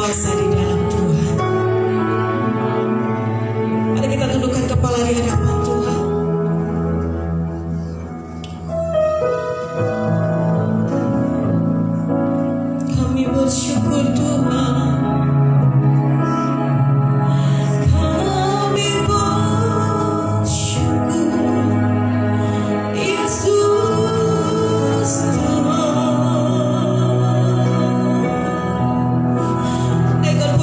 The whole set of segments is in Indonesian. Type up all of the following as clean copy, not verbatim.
berkuasa di dalam Tuhan. Mari kita tundukkan kepala di hadapan Tuhan. Kami bersyukur Tuhan. Kami bersyukur Yesus Tuhan. Ekor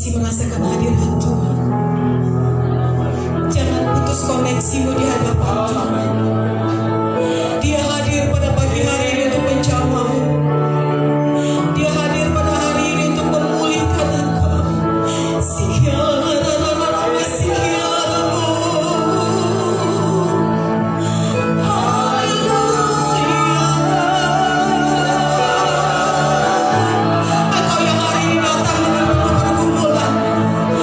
masih merasakan hadirat Tuhan. Jangan putus koneksimu di hadapan Tuhan. Dia hadir pada pagi hari ini untuk menjamahmu. Dia hadir pada hari ini untuk memulihkan engkau. Engkau yang hari ini datang dengan penuh pergumulan.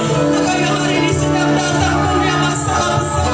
Engkau yang hari ini sedang datang punya masalah besar.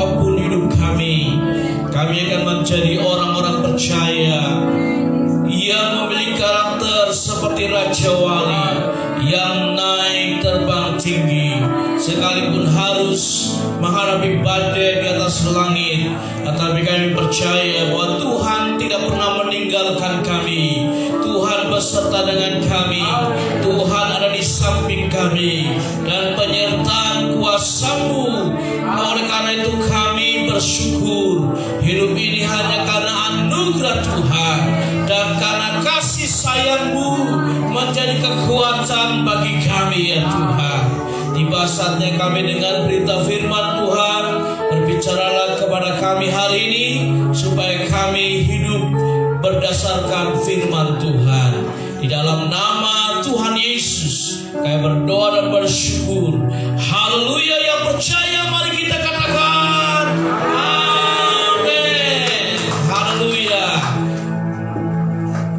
apapun hidup kami akan menjadi orang-orang percaya yang memiliki karakter seperti Raja Wali yang naik terbang tinggi, sekalipun harus menghadapi badai di atas langit, tetapi kami percaya bahwa Tuhan tidak pernah meninggalkan kami. Tuhan beserta dengan kami, Tuhan ada di samping kami, dan penyertaan kuasa-Mu. Oleh karena itu kami bersyukur, hidup ini hanya karena anugerah Tuhan dan karena kasih sayang-Mu menjadi kekuatan bagi kami ya Tuhan. Tiba saatnya kami dengar berita firman Tuhan. Berbicaralah kepada kami hari ini supaya kami hidup berdasarkan firman Tuhan. Di dalam nama Tuhan Yesus kami berdoa dan bersyukur. Haleluya. Yang percaya mari kita katakan amin. Haleluya.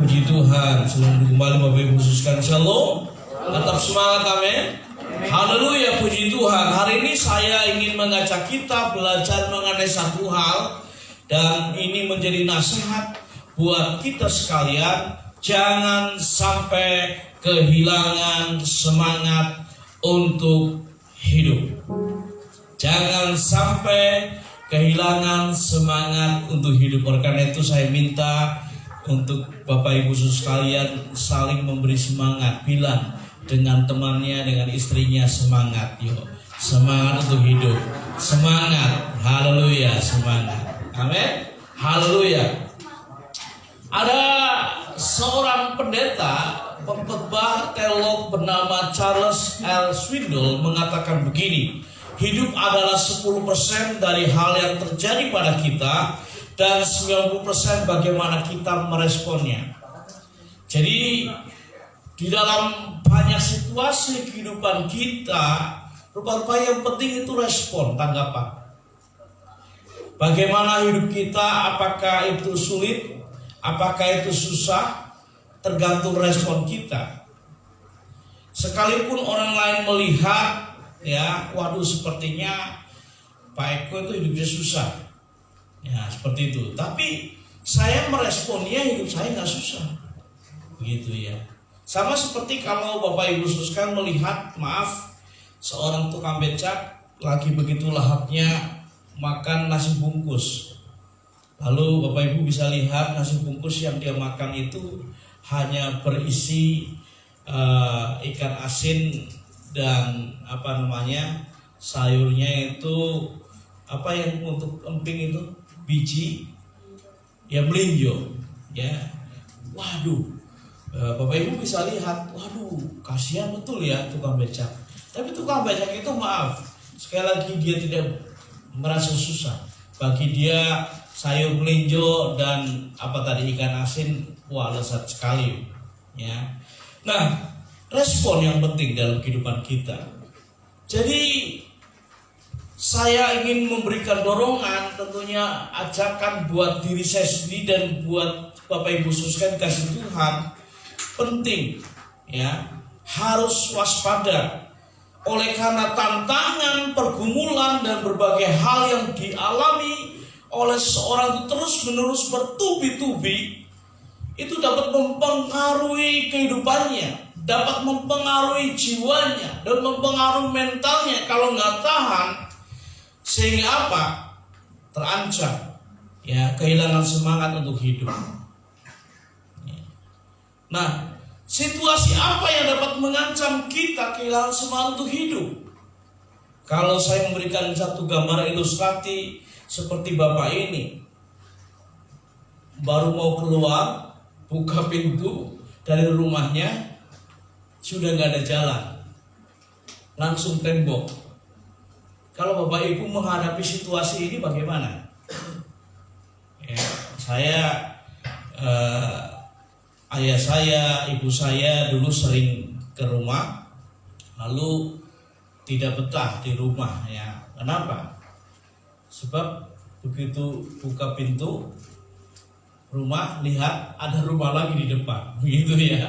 Puji Tuhan. Sebelum kembali Bapak Ibu khususkan shalom, tetap semangat, amin. Haleluya, puji Tuhan. Hari ini saya ingin mengajak kita belajar mengenai satu hal, dan ini menjadi nasihat buat kita sekalian. Jangan sampai kehilangan semangat untuk hidup. Jangan sampai kehilangan semangat untuk hidup. Oleh karena itu saya minta untuk Bapak Ibu sekalian saling memberi semangat. Bilang dengan temannya, dengan istrinya, semangat, yuk, semangat untuk hidup, semangat, haleluya, semangat, amin, haleluya. Ada seorang pendeta, pengkhotbah teolog bernama Charles L. Swindoll mengatakan begini: hidup adalah 10% dari hal yang terjadi pada kita dan 90% bagaimana kita meresponnya. Jadi di dalam banyak situasi kehidupan kita, rupa-rupa yang penting itu respon, tanggapan. Bagaimana hidup kita, apakah itu sulit, apakah itu susah, tergantung respon kita. Sekalipun orang lain melihat, ya, waduh sepertinya Pak Eko itu hidupnya susah, ya seperti itu. Tapi saya meresponnya hidup saya nggak susah, begitu ya. Sama seperti kalau Bapak Ibu sekalian melihat, maaf, seorang tukang becak lagi begitu lahapnya makan nasi bungkus. Lalu Bapak Ibu bisa lihat nasi bungkus yang dia makan itu hanya berisi ikan asin dan sayurnya itu apa yang untuk emping itu biji ya, melinjo ya. Waduh, Bapak Ibu bisa lihat, waduh, kasihan betul ya tukang becak. Tapi tukang becak itu, maaf, sekali lagi dia tidak merasa susah. Bagi dia sayur melinjo dan ikan asin, wah lezat sekali ya. Nah, respon yang penting dalam kehidupan kita. Jadi saya ingin memberikan dorongan, tentunya ajakan buat diri saya sendiri dan buat Bapak Ibu sekalian kasih Tuhan. Penting ya, harus waspada oleh karena tantangan, pergumulan dan berbagai hal yang dialami oleh seorang itu terus menerus bertubi-tubi, itu dapat mempengaruhi kehidupannya, dapat mempengaruhi jiwanya dan mempengaruhi mentalnya. Kalau nggak tahan, sehingga terancam ya, kehilangan semangat untuk hidup. Nah, situasi apa yang dapat mengancam kita kehilangan semangat untuk hidup? Kalau saya memberikan satu gambar ilustrasi seperti Bapak ini, baru mau keluar, buka pintu dari rumahnya, sudah nggak ada jalan, langsung tembok. Kalau Bapak Ibu menghadapi situasi ini bagaimana? Ya, saya ayah saya, ibu saya dulu sering ke rumah, lalu tidak betah di rumah ya. Kenapa? Sebab begitu buka pintu rumah, lihat ada rumah lagi di depan, begitu ya.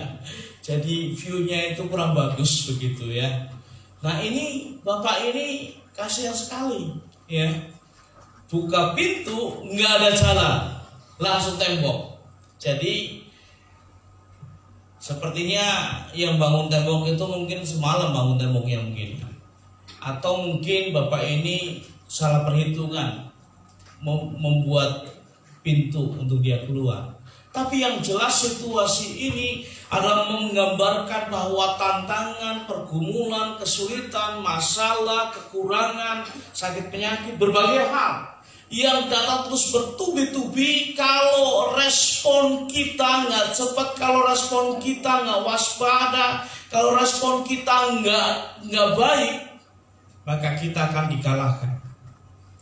Jadi view-nya itu kurang bagus begitu ya. Nah, ini bapak ini kasihan sekali ya. buka pintu, nggak ada jalan, langsung tembok. Jadi sepertinya yang bangun tembok itu mungkin semalam bangun temboknya mungkin, atau mungkin bapak ini salah perhitungan membuat pintu untuk dia keluar. Tapi yang jelas situasi ini adalah menggambarkan bahwa tantangan, pergumulan, kesulitan, masalah, kekurangan, sakit penyakit, berbagai hal yang datang terus bertubi-tubi kalau respon kita nggak cepat, kalau respon kita nggak waspada, kalau respon kita nggak baik, maka kita akan dikalahkan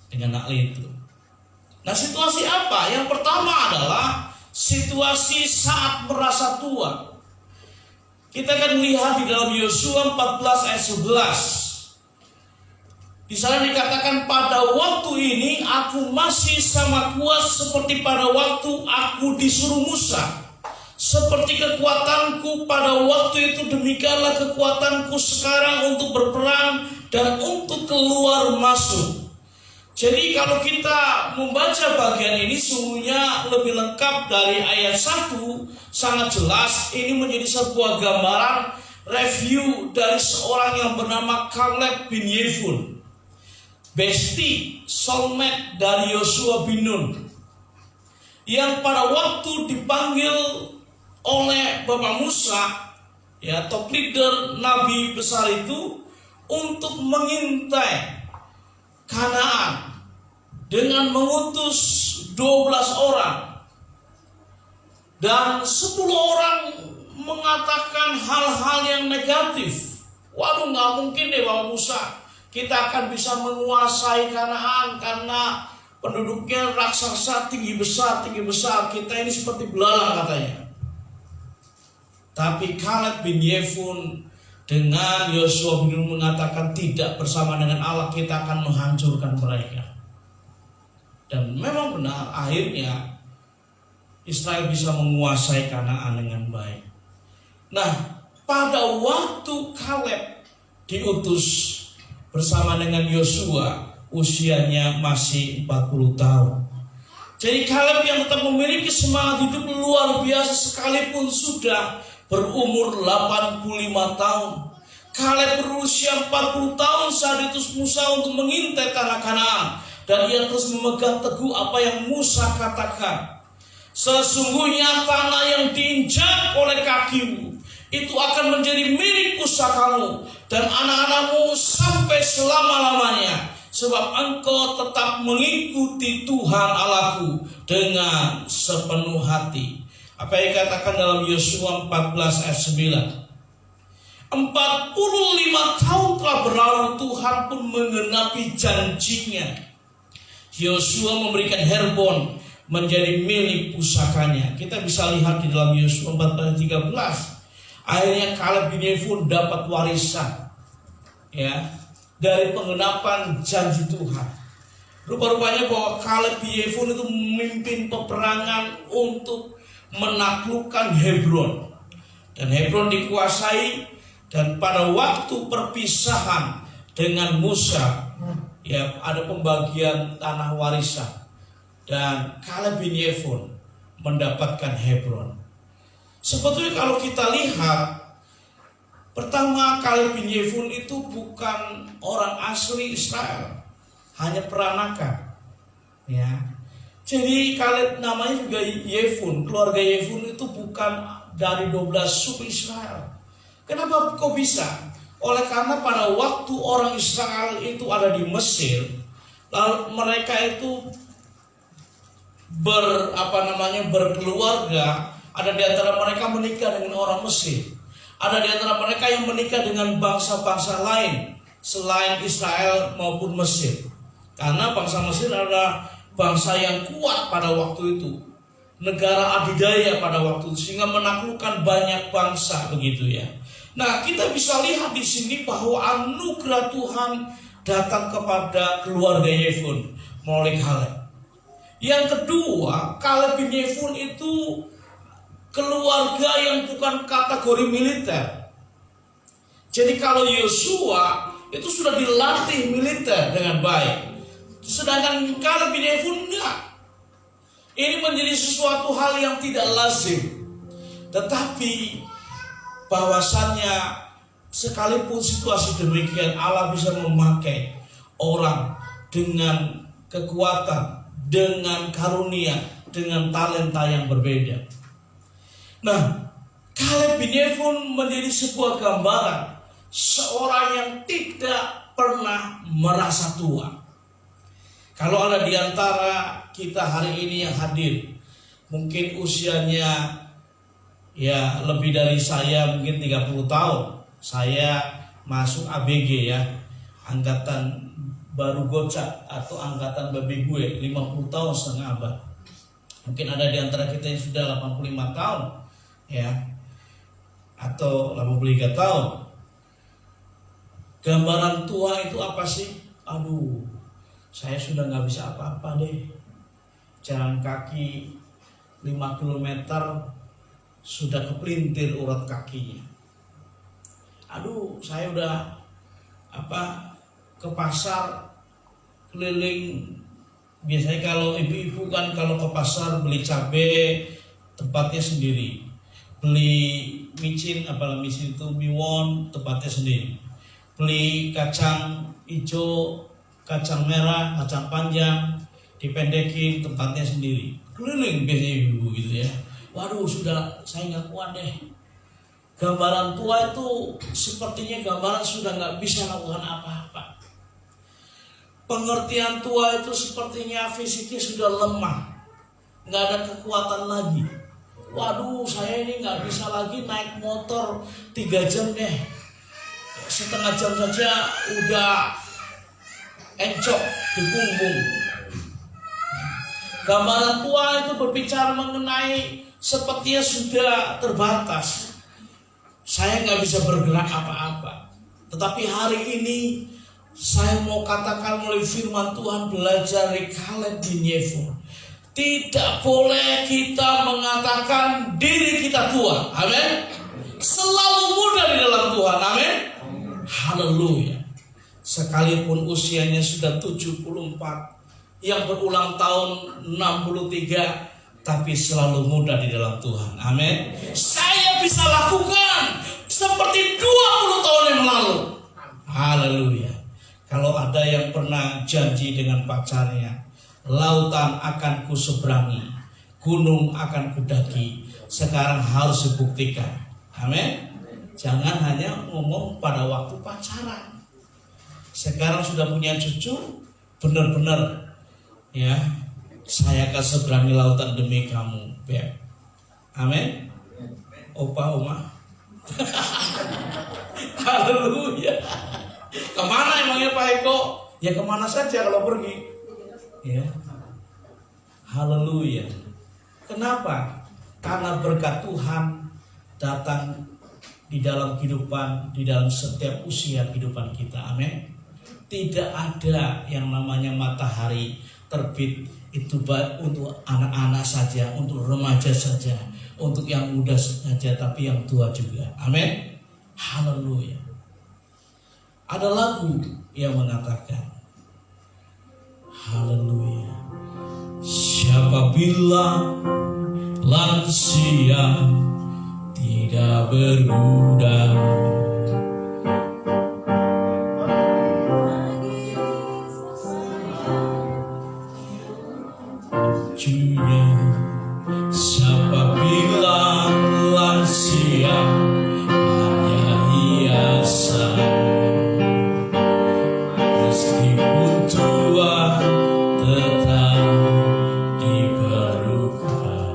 dengan hal itu. Nah, situasi apa? Yang pertama adalah situasi saat merasa tua. Kita akan melihat di dalam Yosua 14 ayat 11. Di sana dikatakan, pada waktu ini aku masih sama kuat seperti pada waktu aku disuruh Musa. Seperti kekuatanku pada waktu itu, demikianlah kekuatanku sekarang untuk berperang dan untuk keluar masuk. Jadi kalau kita membaca bagian ini sungguhnya lebih lengkap dari ayat 1, sangat jelas. Ini menjadi sebuah gambaran review dari seorang yang bernama Caleb bin Yefun, bestie, soulmate dari Yosua bin Nun, yang pada waktu dipanggil oleh Bapak Musa, ya, top leader nabi besar itu, untuk mengintai Kanaan dengan mengutus 12 orang, dan 10 orang mengatakan hal-hal yang negatif. Waduh, nggak mungkin deh Bapak Musa, kita akan bisa menguasai Kanaan karena penduduknya raksasa tinggi besar. Kita ini seperti belalang katanya. Tapi Caleb bin Yefun dengan Yosua bin Nun mengatakan, tidak, bersama dengan Allah kita akan menghancurkan mereka. Dan memang benar, akhirnya Israel bisa menguasai Kanaan dengan baik. Nah, pada waktu Caleb diutus bersama dengan Yosua, usianya masih 40 tahun. Jadi Caleb yang tetap memiliki semangat hidup luar biasa sekalipun sudah berumur 85 tahun. Caleb berusia 40 tahun saat diutus Musa untuk mengintai tanah Kanaan, dan ia terus memegang teguh apa yang Musa katakan. Sesungguhnya tanah yang diinjak oleh kakimu itu akan menjadi milik pusakamu dan anak-anakmu sampai selama-lamanya, sebab engkau tetap mengikuti Tuhan Allahku dengan sepenuh hati. Apa yang dikatakan dalam Yosua 14 ayat 9. 45 tahun telah berlalu, Tuhan pun menggenapi janjinya. Yosua memberikan Herbon menjadi milik pusakanya. Kita bisa lihat di dalam Yosua 14 ayat 13. Akhirnya Caleb bin Yefun dapat warisan, ya, dari penggenapan janji Tuhan. Rupa-rupanya bahwa Caleb bin Yefun itu memimpin peperangan untuk menaklukkan Hebron, dan Hebron dikuasai. Dan pada waktu perpisahan dengan Musa, ya, ada pembagian tanah warisan, dan Caleb bin Yefun mendapatkan Hebron. Sebetulnya kalau kita lihat, pertama Caleb bin Yefun itu bukan orang asli Israel, hanya peranakan, ya. Jadi Caleb namanya juga Yefun, keluarga Yefun itu bukan dari 12 suku Israel. Kenapa kok bisa? Oleh karena pada waktu orang Israel itu ada di Mesir, lalu mereka itu berkeluarga. Ada di antara mereka menikah dengan orang Mesir. Ada di antara mereka yang menikah dengan bangsa-bangsa lain selain Israel maupun Mesir. Karena bangsa Mesir adalah bangsa yang kuat pada waktu itu, negara adidaya pada waktu itu, sehingga menaklukkan banyak bangsa begitu ya. Nah, kita bisa lihat di sini bahwa anugerah Tuhan datang kepada keluarga Yefun melalui Caleb. Yang kedua, Caleb bin Yefun itu keluarga yang bukan kategori militer. Jadi kalau Yosua itu sudah dilatih militer dengan baik. Sedangkan kalau binefun enggak. Ini menjadi sesuatu hal yang tidak lazim. Tetapi bahwasannya sekalipun situasi demikian, Allah bisa memakai orang dengan kekuatan, dengan karunia, dengan talenta yang berbeda. Nah, Kaleb bin Yefun menjadi sebuah gambaran seorang yang tidak pernah merasa tua. Kalau ada di antara kita hari ini yang hadir, mungkin usianya ya lebih dari saya, mungkin 30 tahun. Saya masuk ABG ya, angkatan baru gocak atau angkatan babi gue, 50 tahun setengah abad. Mungkin ada di antara kita yang sudah 85 tahun ya, atau 83 tahun. Gambaran tua itu apa sih? Aduh, saya sudah gak bisa apa-apa deh. Jalan kaki 5 km sudah kepelintir urat kakinya. Aduh, saya udah ke pasar keliling. Biasanya kalau ibu-ibu kan kalau ke pasar beli cabai tempatnya sendiri, beli micin, apalagi micin itu miwon tempatnya sendiri, beli kacang hijau, kacang merah, kacang panjang dipendekin tempatnya sendiri, keliling biasanya ibu gitu ya. Waduh, sudah saya nggak kuat deh. Gambaran tua itu sepertinya gambaran sudah nggak bisa lakukan apa-apa. Pengertian tua itu sepertinya fisiknya sudah lemah, nggak ada kekuatan lagi. Waduh, saya ini nggak bisa lagi naik motor 3 jam deh. Setengah jam saja udah encok di punggung. Gambaran tua itu berbicara mengenai sepertinya sudah terbatas. Saya nggak bisa bergerak apa-apa. Tetapi hari ini saya mau katakan melalui firman Tuhan, belajar dari Kaleb bin Yefun. Tidak boleh kita mengatakan diri kita tua. Amin. Selalu muda di dalam Tuhan. Amin. Haleluya. Sekalipun usianya sudah 74, yang berulang tahun 63, tapi selalu muda di dalam Tuhan. Amin. Saya bisa lakukan seperti 20 tahun yang lalu. Haleluya. Kalau ada yang pernah janji dengan pacarnya, lautan akan kuseberangi, gunung akan kudaki, sekarang harus dibuktikan. Amin. Jangan hanya ngomong pada waktu pacaran. Sekarang sudah punya cucu, benar-benar ya, saya akan seberangi lautan demi kamu, Beb. Amin. Opa, Oma. Haleluya. Kemana emangnya Pak Eko? Ya kemana saja kalau pergi. Ya. Haleluya. Kenapa? Karena berkat Tuhan datang di dalam kehidupan, di dalam setiap usia kehidupan kita. Amin. Tidak ada yang namanya matahari terbit itu untuk anak-anak saja, untuk remaja saja, untuk yang muda saja, tapi yang tua juga. Amin. Haleluya. Ada lagu yang mengatakan, haleluya. Siapa bilang lansia tidak berguna? Siapa bilang lansia hanya hiasan? Meskipun tua tetap diperlukan.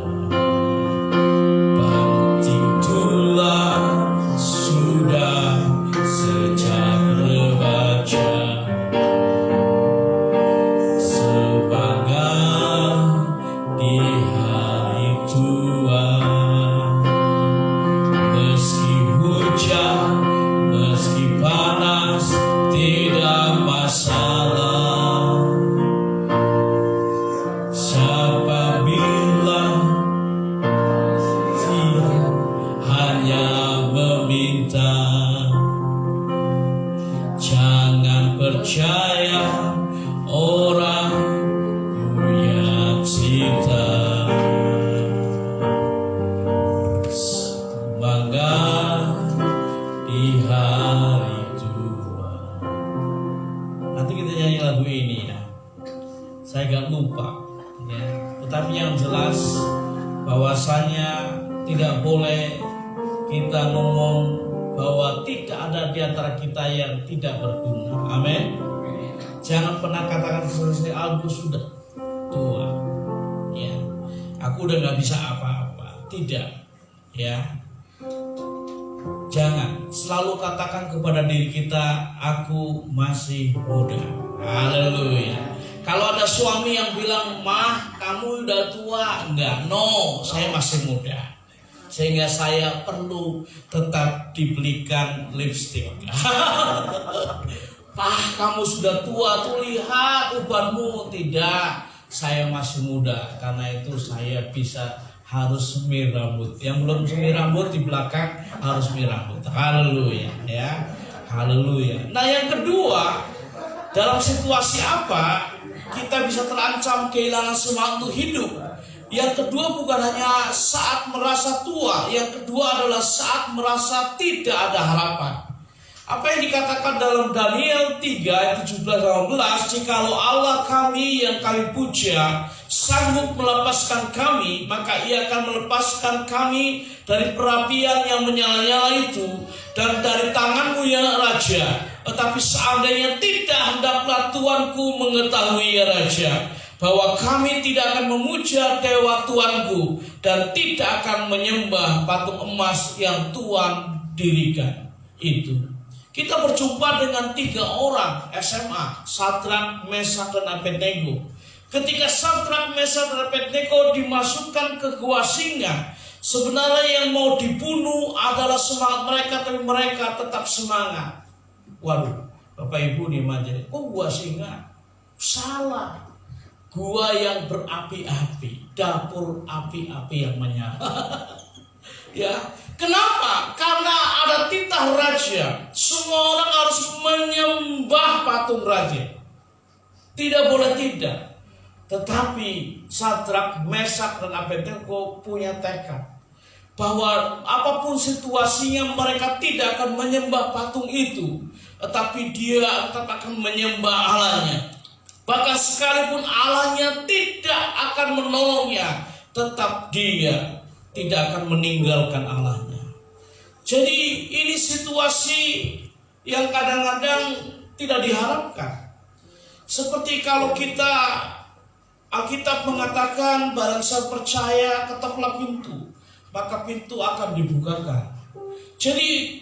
Penting tulang sudah sejak remaja. Semangat di hari tua. ya. Tetapi yang jelas bahwasanya tidak boleh kita ngomong bahwa tidak ada di antara kita yang tidak berguna. Amin. Jangan pernah katakan seperti aku sudah tua, ya, aku udah nggak bisa apa-apa. Tidak, ya. Jangan selalu katakan kepada diri kita, aku masih muda. Haleluya. Kalau ada suami yang bilang, mah kamu udah tua, enggak, no, saya masih muda. Sehingga saya perlu tetap dibelikan lipstik. Pah, kamu sudah tua tuh, lihat ubanmu. Tidak, saya masih muda. Karena itu saya harus semir rambut. Yang belum semir rambut di belakang harus semir rambut. Haleluya, ya. Haleluya. Nah, yang kedua, dalam situasi apa kita bisa terancam kehilangan semangat untuk hidup? Yang kedua bukan hanya saat merasa tua, yang kedua adalah saat merasa tidak ada harapan. Apa yang dikatakan dalam Daniel 3 ayat 17-18, jikalau Allah kami yang kami puja sanggup melepaskan kami, maka ia akan melepaskan kami dari perapian yang menyala-nyala itu dan dari tanganmu ya Raja. Tetapi seandainya tidak, hendaklah Tuanku mengetahui ya Raja, bahwa kami tidak akan memuja dewa Tuanku dan tidak akan menyembah patung emas yang Tuan dirikan itu. Kita berjumpa dengan 3 orang SMA, Sadrak, Mesak, dan Abednego. Ketika Sadrak, Mesak, dan Abednego dimasukkan ke gua singa, sebenarnya yang mau dibunuh adalah semangat mereka, tapi mereka tetap semangat. Waduh, Bapak Ibu nih aja, kok gua singa? Salah. Gua yang berapi-api, dapur api-api yang menyala. Ya, kenapa? Karena ada titah raja. Semua orang harus menyembah patung raja. Tidak boleh tidak. Tetapi Sadrak, Mesak, dan Abednego punya tekad bahwa apapun situasinya mereka tidak akan menyembah patung itu, tetapi dia tetap akan menyembah Allahnya. Bahkan sekalipun Allahnya tidak akan menolongnya, tetap dia tidak akan meninggalkan Allahnya. Jadi ini situasi yang kadang-kadang tidak diharapkan. Seperti kalau kita, Alkitab mengatakan barang siapa percaya ketoklah pintu, maka pintu akan dibukakan. Jadi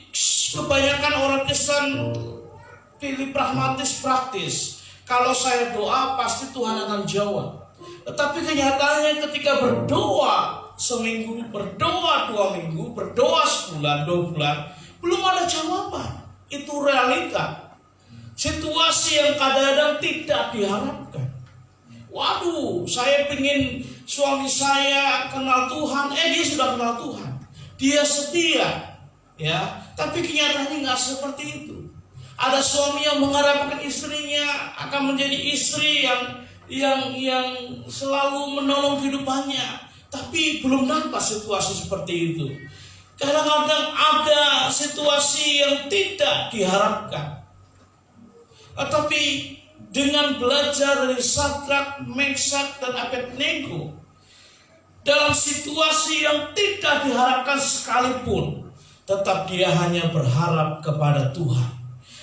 kebanyakan orang Kristen pilih pragmatis praktis. Kalau saya doa pasti Tuhan akan jawab. Tetapi kenyataannya ketika berdoa seminggu, berdoa 2 minggu, berdoa sebulan, 2 bulan, belum ada jawaban. Itu realita. Situasi yang kadang-kadang tidak diharapkan. Waduh, saya pengen suami saya kenal Tuhan, dia sudah kenal Tuhan, dia setia, ya. Tapi kenyataannya nggak seperti itu. Ada suami yang mengharapkan istrinya akan menjadi istri yang selalu menolong kehidupannya, tapi belum nampak situasi seperti itu. Kadang-kadang ada situasi yang tidak diharapkan. Tetapi dengan belajar dari Sadrak, Mesak, dan Abednego, dalam situasi yang tidak diharapkan sekalipun, tetap dia hanya berharap kepada Tuhan.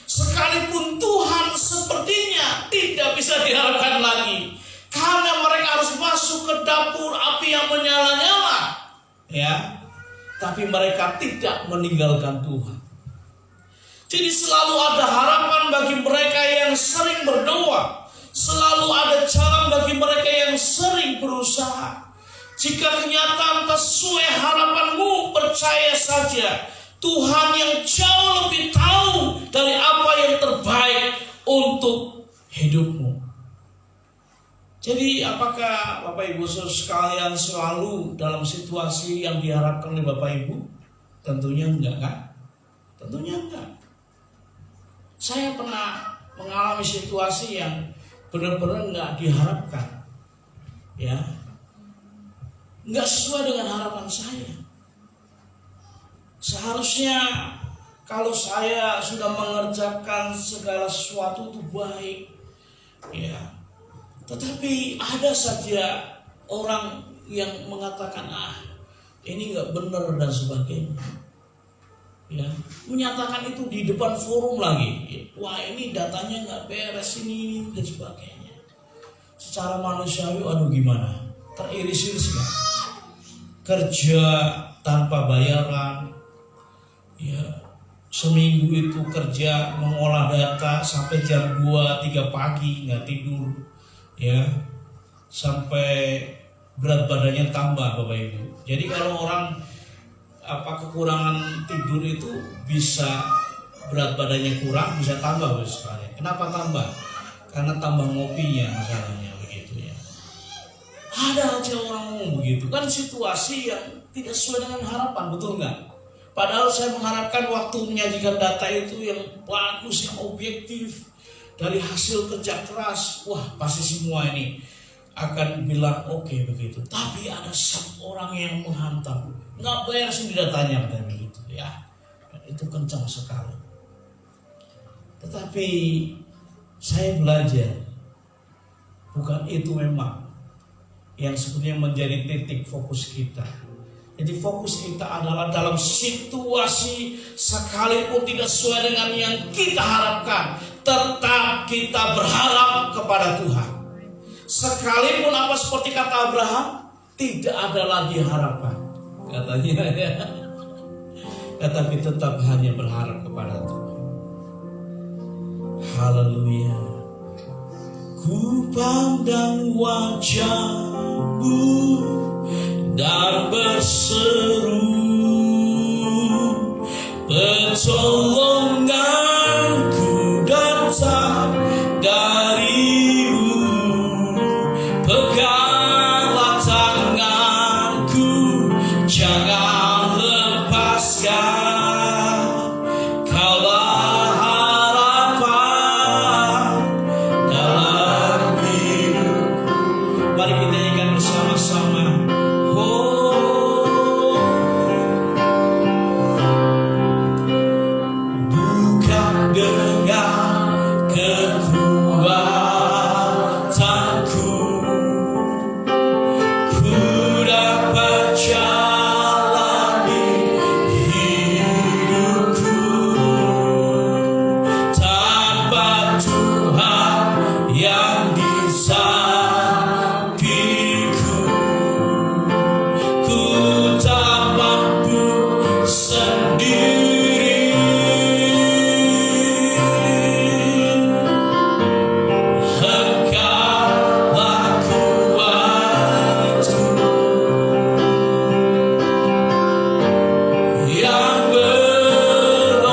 Sekalipun Tuhan sepertinya tidak bisa diharapkan lagi, karena mereka harus masuk ke dapur api yang menyala-nyala, ya. Tapi mereka tidak meninggalkan Tuhan. Jadi selalu ada harapan bagi mereka yang sering berdoa. Selalu ada jalan bagi mereka yang sering berusaha. Jika kenyataan sesuai harapanmu, percaya saja Tuhan yang jauh lebih tahu dari apa yang terbaik untuk hidupmu. Jadi apakah Bapak Ibu sekalian selalu dalam situasi yang diharapkan oleh Bapak Ibu? Tentunya enggak, kan? Tentunya enggak. Saya pernah mengalami situasi yang benar-benar enggak diharapkan, ya, enggak sesuai dengan harapan saya. Seharusnya kalau saya sudah mengerjakan segala sesuatu itu baik, ya, Tetapi ada saja orang yang mengatakan ini nggak benar dan sebagainya. Ya, menyatakan itu di depan forum lagi. Wah, ini datanya nggak beres ini dan sebagainya. Secara manusiawi, aduh gimana? Teriris-iris nggak? Kerja tanpa bayaran, ya seminggu itu kerja mengolah data sampai jam 2-3 pagi nggak tidur, ya sampai berat badannya tambah Bapak Ibu. Jadi kalau orang kekurangan tidur itu bisa berat badannya kurang, bisa tambah sekali. Kenapa tambah? Karena tambah ngopinya masalahnya begitu ya. Ada aja orang ngomong begitu, kan situasi yang tidak sesuai dengan harapan, betul nggak? Padahal saya mengharapkan waktu menyajikan data itu yang bagus, yang objektif, dari hasil kerja keras. Wah, pasti semua ini akan bilang oke begitu. Tapi ada satu orang yang menghantam, nggak bayar sendiri datanya katanya begitu ya. Dan itu kencang sekali. Tetapi saya belajar bukan itu memang yang sebetulnya menjadi titik fokus kita. Jadi fokus kita adalah dalam situasi sekalipun tidak sesuai dengan yang kita harapkan, tetap kita berharap kepada Tuhan. Sekalipun apa seperti kata Abraham, tidak ada lagi harapan, katanya ya. Tetapi tetap hanya berharap kepada Tuhan. Haleluya. Ku pandang wajah-Mu dan berseru, pertolonganku datang dari-Mu. Peganglah tanganku, jangan lepaskan. Kaulah harapan dalam hidupku. Mari kita nyanyikan bersama-sama. Bukan dengan kekuatanku ku dapat jalani hidupku, tanpa Tuhan yang di sampingku ku tak mampu sendiri. Engkaulah kuatku yang menolongku.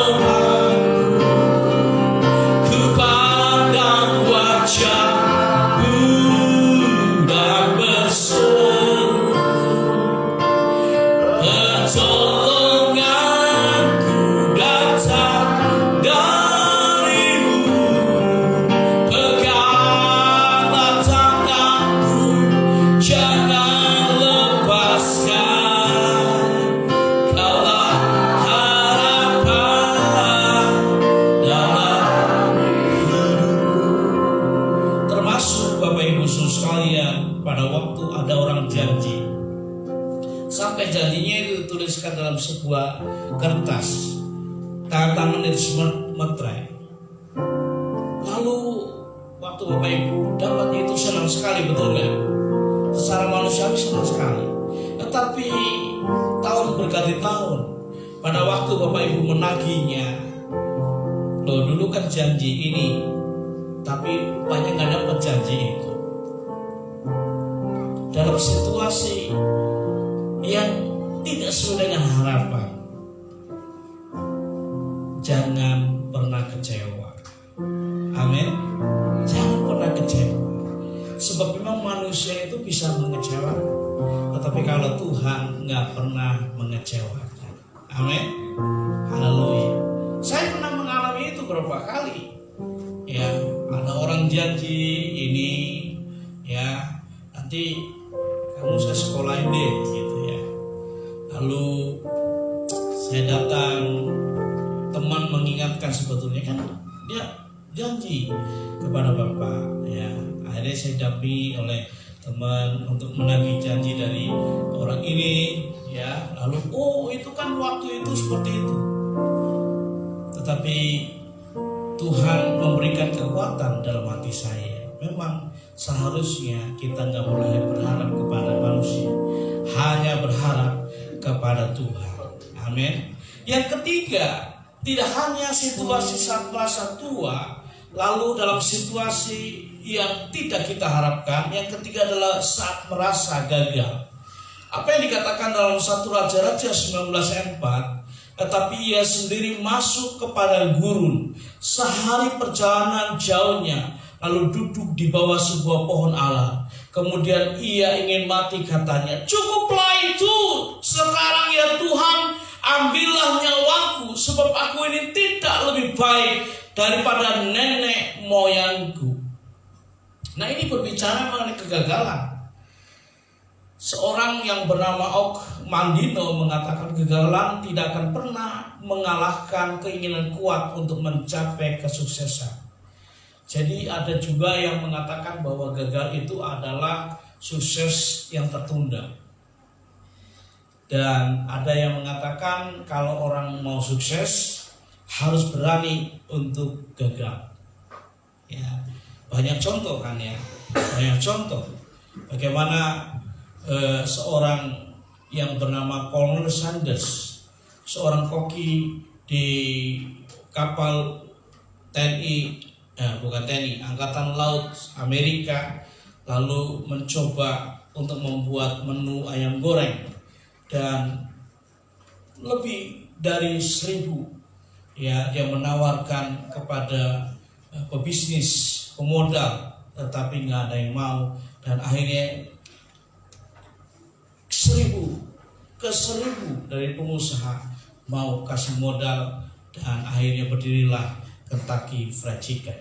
Ku pandang wajah-Mu dan berseru, pertolonganku datang dari-Mu. Peganglah tanganku, jangan lepaskan. Kaulah harapan dalam hidupku. Termasuk Bapak Ibu Saudara sekalian, pada waktu ada orang janji, sampai janjinya itu dituliskan dalam sebuah kertas, tangan meterai. Lalu waktu Bapak Ibu dapatnya itu senang sekali, betul nggak? Secara manusiawi senang sekali. Tetapi tahun berganti tahun, pada waktu Bapak Ibu menagihnya, loh dulu kan janji ini, tapi banyak nggak dapat janji itu. Dalam situasi yang tidak sesuai dengan harapan, jangan pernah kecewa. Amin. Jangan pernah kecewa. Sebab memang manusia itu bisa mengecewakan, tetapi kalau Tuhan nggak pernah mengecewakan. Amin. Haleluya. Saya pernah mengalami itu beberapa kali. Ya, ada orang janji ini, ya nanti kamu saya sekolahin deh, gitu ya. Lalu saya datang, teman mengingatkan sebetulnya kan dia janji kepada Bapak, ya Akhirnya saya dampingi oleh teman untuk menagih janji dari orang ini, ya. Lalu, oh itu kan waktu itu seperti itu. Tetapi Tuhan memberikan kekuatan dalam hati saya. Memang seharusnya kita nggak boleh berharap kepada manusia, hanya berharap kepada Tuhan. Amin. Yang ketiga, tidak hanya situasi saat masa tua, lalu dalam situasi yang tidak kita harapkan. Yang ketiga adalah saat merasa gagal. Apa yang dikatakan dalam 1 Raja-Raja 19 ayat 4, tetapi ia sendiri masuk kepada gurun sehari perjalanan jauhnya, lalu duduk di bawah sebuah pohon ala. Kemudian ia ingin mati, katanya, cukuplah itu, sekarang ya Tuhan, ambillah nyawaku, sebab aku ini tidak lebih baik daripada nenek moyangku. Nah, ini berbicara mengenai kegagalan. Seorang yang bernama Ok Mandino mengatakan kegagalan tidak akan pernah mengalahkan keinginan kuat untuk mencapai kesuksesan. Jadi ada juga yang mengatakan bahwa gagal itu adalah sukses yang tertunda. Dan ada yang mengatakan kalau orang mau sukses harus berani untuk gagal. Ya, banyak contoh kan ya, banyak contoh bagaimana seorang yang bernama Colonel Sanders, seorang koki di kapal TNI, bukan TNI, Angkatan Laut Amerika, lalu mencoba untuk membuat menu ayam goreng, dan lebih dari 1.000 ya dia menawarkan kepada pebisnis, pemodal, tetapi nggak ada yang mau, dan akhirnya 1.000 ke 1.000 dari pengusaha mau kasih modal, dan akhirnya berdirilah Kentucky Fried Chicken.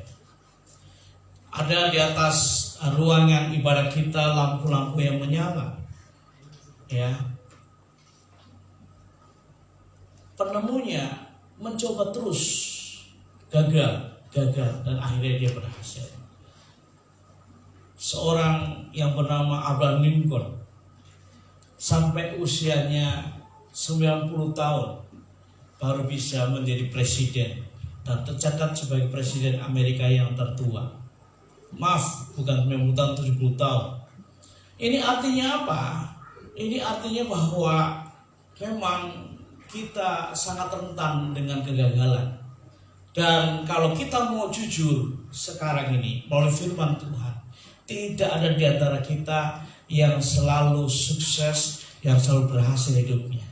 Ada di atas ruangan ibadah kita lampu-lampu yang menyala, ya. Penemunya mencoba terus, gagal, dan akhirnya dia berhasil. Seorang yang bernama Abraham Lincoln, sampai usianya 90 tahun baru bisa menjadi presiden, dan tercatat sebagai presiden Amerika yang tertua. Maaf, bukan 90 tahun, 70 tahun. Ini artinya apa? Ini artinya bahwa memang kita sangat rentan dengan kegagalan. Dan kalau kita mau jujur sekarang ini melalui firman Tuhan, tidak ada di antara kita yang selalu sukses, yang selalu berhasil hidupnya.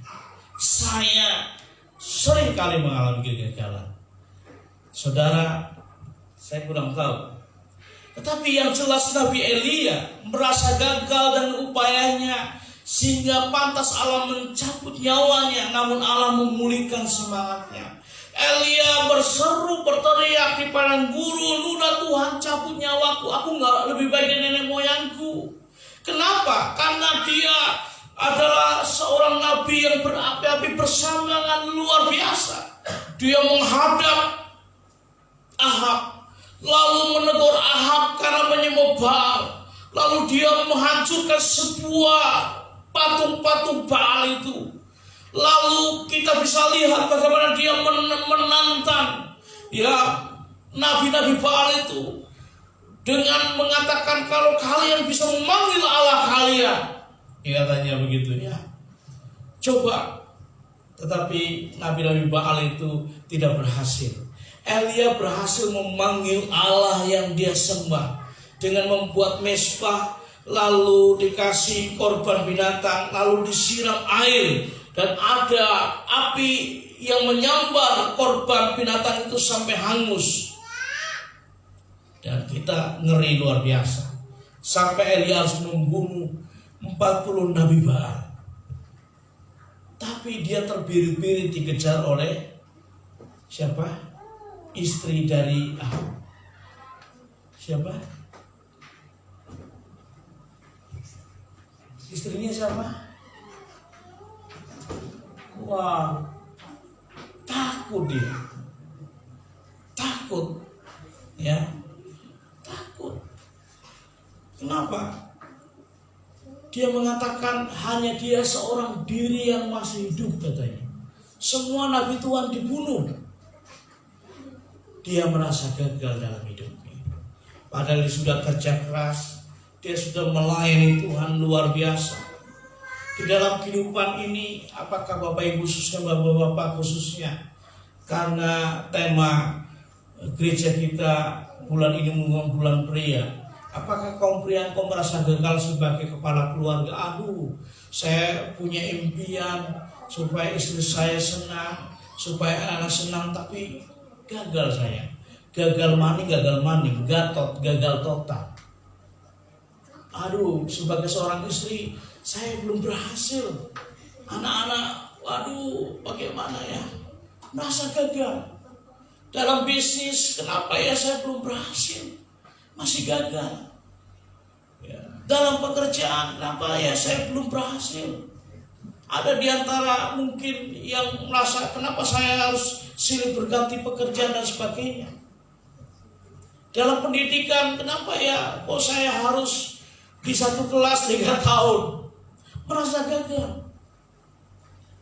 Saya sering kali mengalami kegagalan. Saudara, saya kurang tahu. Tetapi yang jelas Nabi Elia merasa gagal dan upayanya, sehingga pantas Allah mencabut nyawanya, namun Allah memulihkan semangatnya. Elia berseru, berteriak di padang gurun, "Udah Tuhan, cabut nyawaku, aku gak lebih baik dari nenek moyangku." Kenapa? Karena dia adalah seorang nabi yang berapi-api persamaan luar biasa. Dia menghadap Ahab, lalu menegur Ahab karena menyembah Baal. Lalu dia menghancurkan sebuah patung-patung Baal itu. Lalu kita bisa lihat bagaimana dia menantang ya nabi-nabi Baal itu dengan mengatakan, kalau kalian bisa memanggil Allah kalian, ya katanya begitu ya, coba. Tetapi nabi-nabi Baal itu tidak berhasil. Elia berhasil memanggil Allah yang dia sembah dengan membuat mezbah, lalu dikasih korban binatang, lalu disiram air, dan ada api yang menyambar korban binatang itu sampai hangus. Dan kita ngeri luar biasa, sampai Elia harus membunuh 40 nabi Baal. Tapi dia terbirit-birit dikejar oleh siapa? Istri dari Ahab. Siapa? Istrinya siapa? Wah, takut dia. Takut. Ya, takut. Kenapa? Dia mengatakan hanya dia seorang diri yang masih hidup katanya. Semua nabi Tuhan dibunuh. Dia merasa gagal dalam hidupnya. Padahal dia sudah kerja keras, dia sudah melayani Tuhan luar biasa. Di dalam kehidupan ini, apakah Bapak Ibu khususnya, Bapak-Bapak khususnya, karena tema gereja kita bulan ini merupakan bulan pria. Apakah kaum pria kau merasa gagal sebagai kepala keluarga? Aduh, saya punya impian supaya istri saya senang, supaya anak senang, tapi gagal saya. Gagal maning, gagal total. Aduh, sebagai seorang istri, saya belum berhasil. Anak-anak, waduh, bagaimana ya? Merasa gagal. Dalam bisnis, kenapa ya saya belum berhasil? Masih gagal. Ya. Dalam pekerjaan, kenapa ya saya belum berhasil? Ada di antara mungkin yang merasa kenapa saya harus silih berganti pekerjaan dan sebagainya. Dalam pendidikan, kenapa ya kok saya harus di satu kelas 3 tahun? Merasa gagal.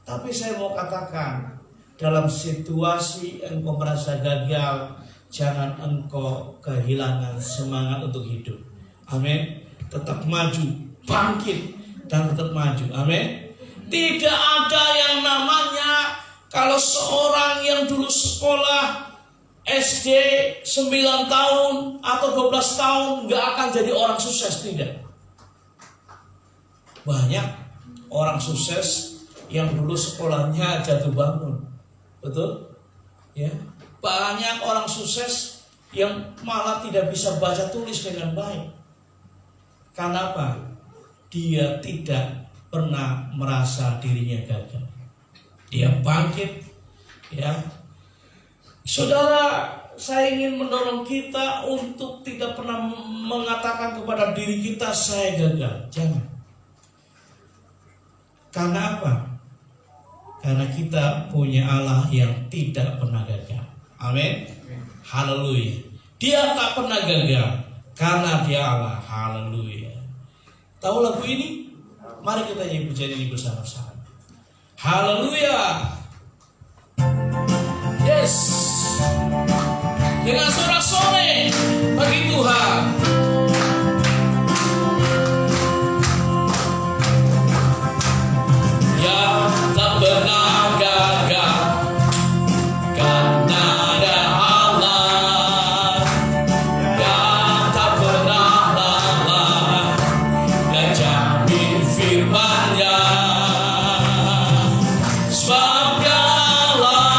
Tapi saya mau katakan, dalam situasi engkau merasa gagal, jangan engkau kehilangan semangat untuk hidup. Amin. Tetap maju, bangkit, dan tetap maju. Amin. Tidak ada yang namanya kalau seorang yang dulu sekolah SD 9 tahun atau 12 tahun gak akan jadi orang sukses. Tidak. Banyak orang sukses yang dulu sekolahnya jatuh bangun. Betul? Ya. Banyak orang sukses yang malah tidak bisa baca tulis dengan baik. Karena apa? Dia tidak pernah merasa dirinya gagal. Dia bangkit. Ya. Saudara, saya ingin mendorong kita untuk tidak pernah mengatakan kepada diri kita saya gagal. Jangan. Karena apa? Karena kita punya Allah yang tidak pernah gagal. Amin. Haleluya. Dia tak pernah gagal karena dia Allah. Haleluya. Tahu lagu ini? Mari kita nyanyi pujian ini bersama-sama. Haleluya. Yes. Dengan sorak-sorai bagi Tuhan. Yang tak pernah gagal karena ada Allah yang tak pernah lalai dan jamin firman-Nya. Sebab Dialah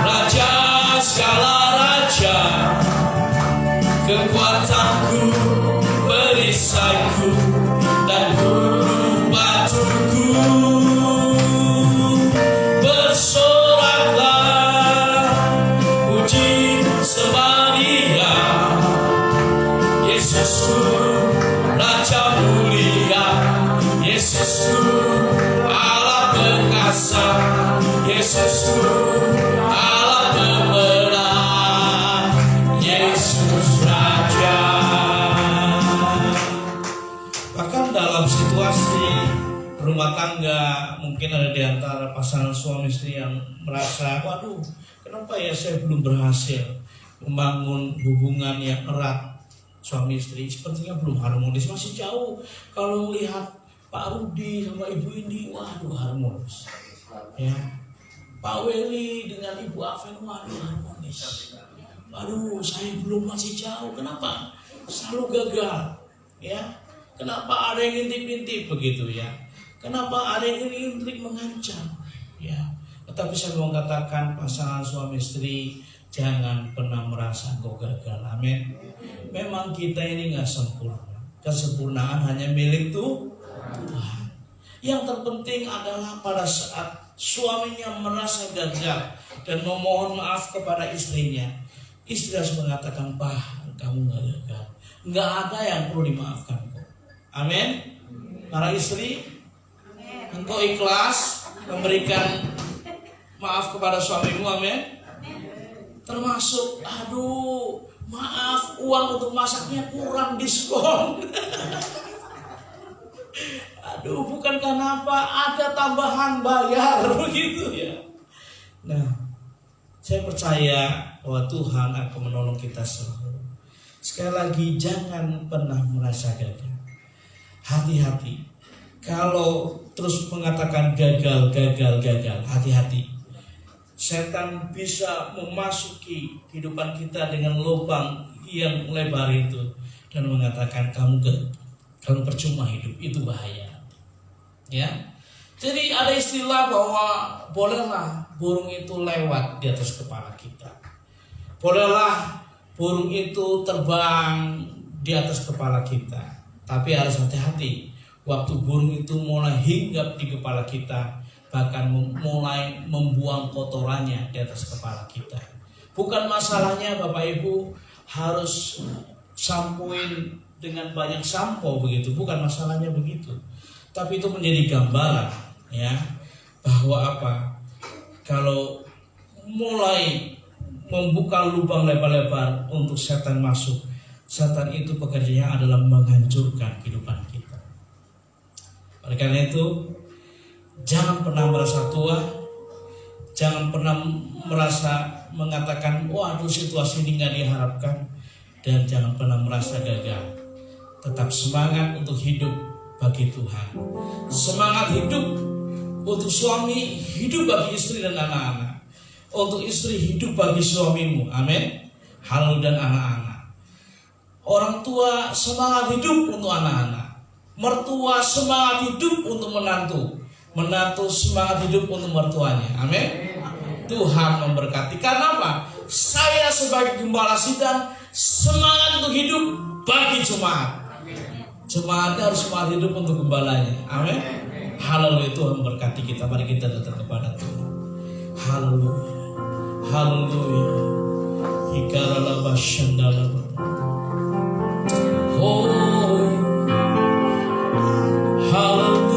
Raja segala raja, kekuatanku, perisaiku, dan guru batuku. Bersoraklah, puji sembah Dia, Yesusku, Raja mulia, Yesusku, Allah perkasa, Yesusku, Allah pemenang, Yesus Raja. Bahkan dalam situasi rumah tangga, mungkin ada di antara pasangan suami istri yang merasa, waduh, kenapa ya saya belum berhasil membangun hubungan yang erat. Suami istri sepertinya belum harmonis, masih jauh. Kalau melihat Pak Rudi sama Ibu Indi, waduh harmonis. Ya, Pak Weli dengan Ibu Aven, waduh harmonis. Waduh, saya belum, masih jauh. Kenapa? Selalu gagal. Ya, kenapa ada yang intip-intip begitu ya? Kenapa ada yang intip mengancam? Ya, tetapi saya mau katakan pasangan suami istri, jangan pernah merasa kau gagal. Amin. Memang kita ini nggak sempurna. Kesempurnaan hanya milik Tuhan. Yang terpenting adalah pada saat suaminya merasa gagal dan memohon maaf kepada istrinya, istri harus mengatakan, "Pak, kamu nggak gagal. Nggak ada yang perlu dimaafkan." Amin. Para istri, engkau ikhlas memberikan maaf kepada suamimu. Amin. Termasuk, aduh, Maaf, uang untuk masaknya kurang diskon. Aduh, bukan kenapa ada tambahan bayar begitu ya. Nah, saya percaya bahwa Tuhan akan menolong kita selalu. Sekali lagi, jangan pernah merasa gagal. Hati-hati. Kalau terus mengatakan gagal, hati-hati. Setan bisa memasuki kehidupan kita dengan lubang yang lebar itu dan mengatakan kamu percuma hidup, itu bahaya. Ya. Jadi ada istilah bahwa bolehlah burung itu lewat di atas kepala kita. Bolehlah burung itu terbang di atas kepala kita. Tapi harus hati-hati. Waktu burung itu mulai hinggap di kepala kita, bahkan mulai membuang kotorannya di atas kepala kita. Bukan masalahnya Bapak Ibu harus sampoin dengan banyak sampo begitu, bukan masalahnya begitu. Tapi itu menjadi gambaran ya bahwa apa? Kalau mulai membuka lubang lebar-lebar untuk setan masuk, setan itu pekerjaannya adalah menghancurkan kehidupan kita. Oleh karena itu, jangan pernah merasa tua, jangan pernah merasa mengatakan, waduh situasi ini nggak diharapkan, dan jangan pernah merasa gagal. Tetap semangat untuk hidup bagi Tuhan. Semangat hidup untuk suami, hidup bagi istri dan anak-anak. Untuk istri hidup bagi suamimu, amin. Halo dan anak-anak. Orang tua semangat hidup untuk anak-anak. Mertua semangat hidup untuk menantu. Menantu semangat hidup untuk mertuanya. Amin. Tuhan memberkati. Karena apa? Saya sebagai gembala sidang semangat untuk hidup bagi jemaat. Jemaatnya harus semangat hidup untuk gembalanya. Amin. Haleluya. Tuhan memberkati kita. Mari kita datang kepada Tuhan. Haleluya. Haleluya. Hikaralaba shandalaba. Oh, haleluya.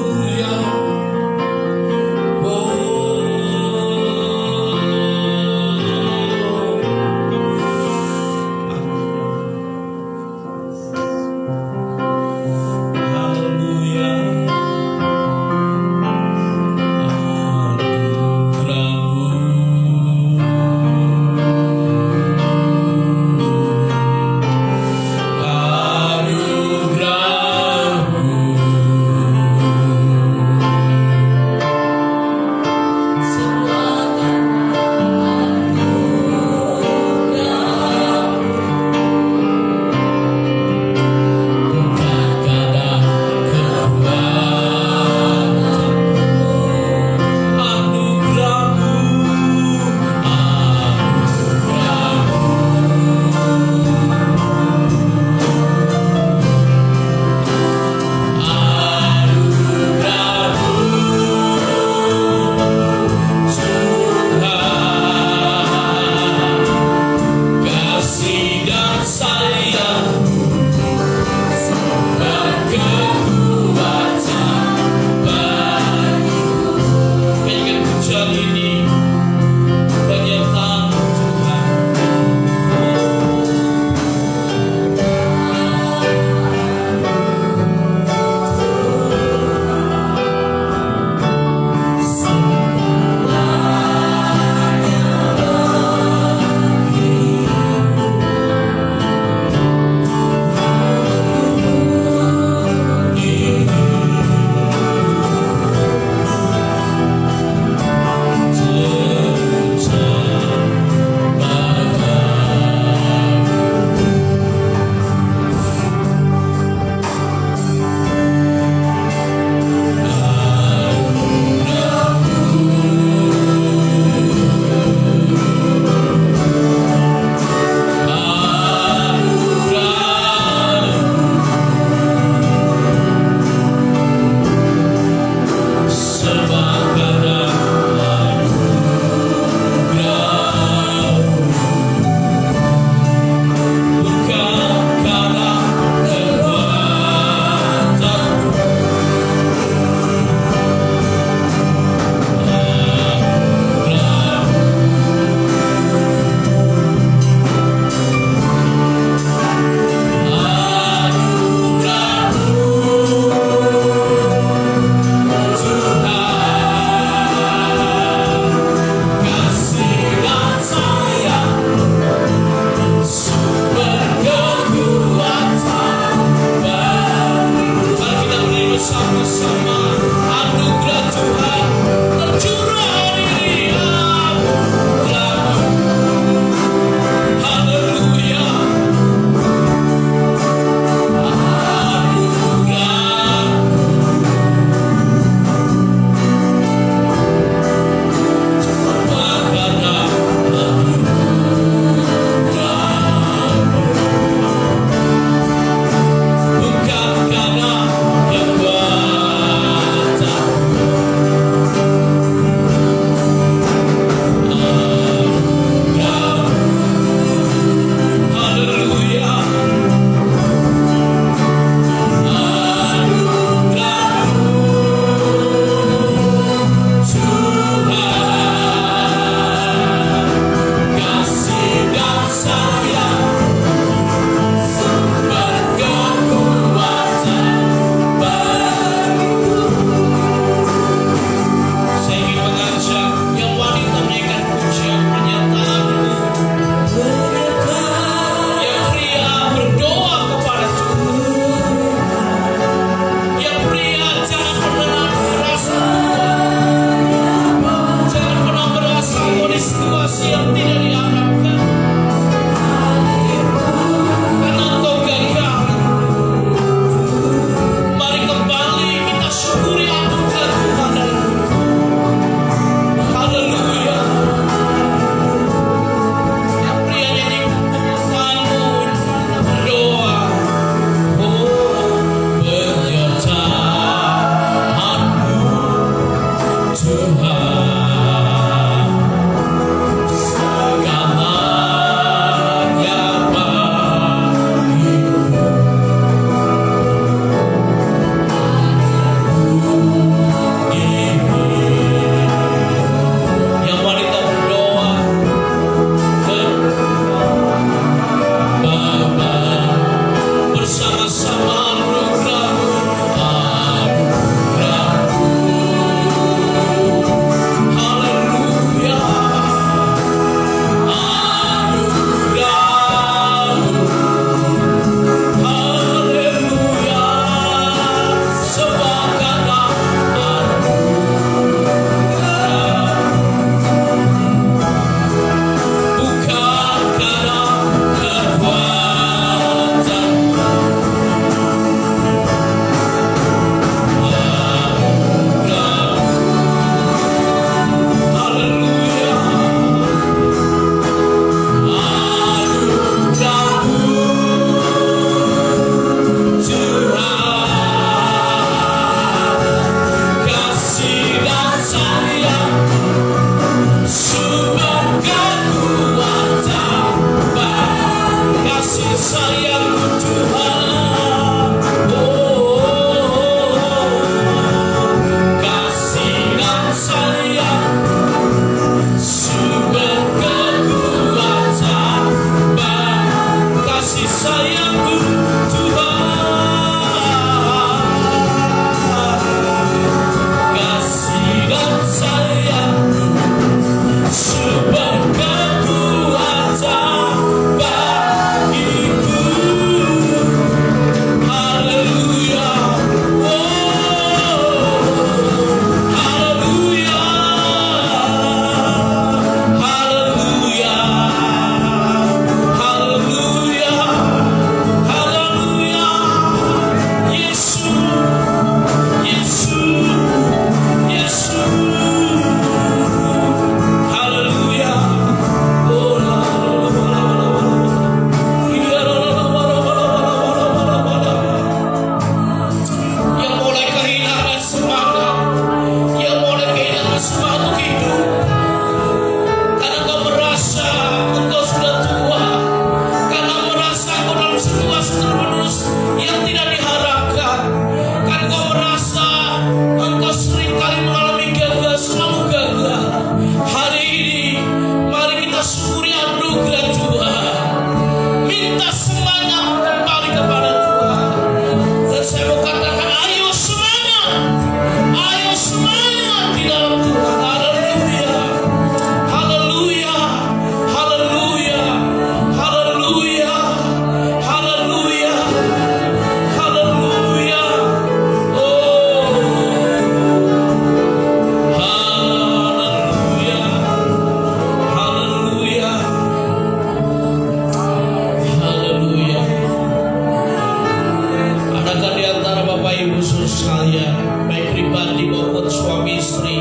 sekalian, baik pribadi maupun suami istri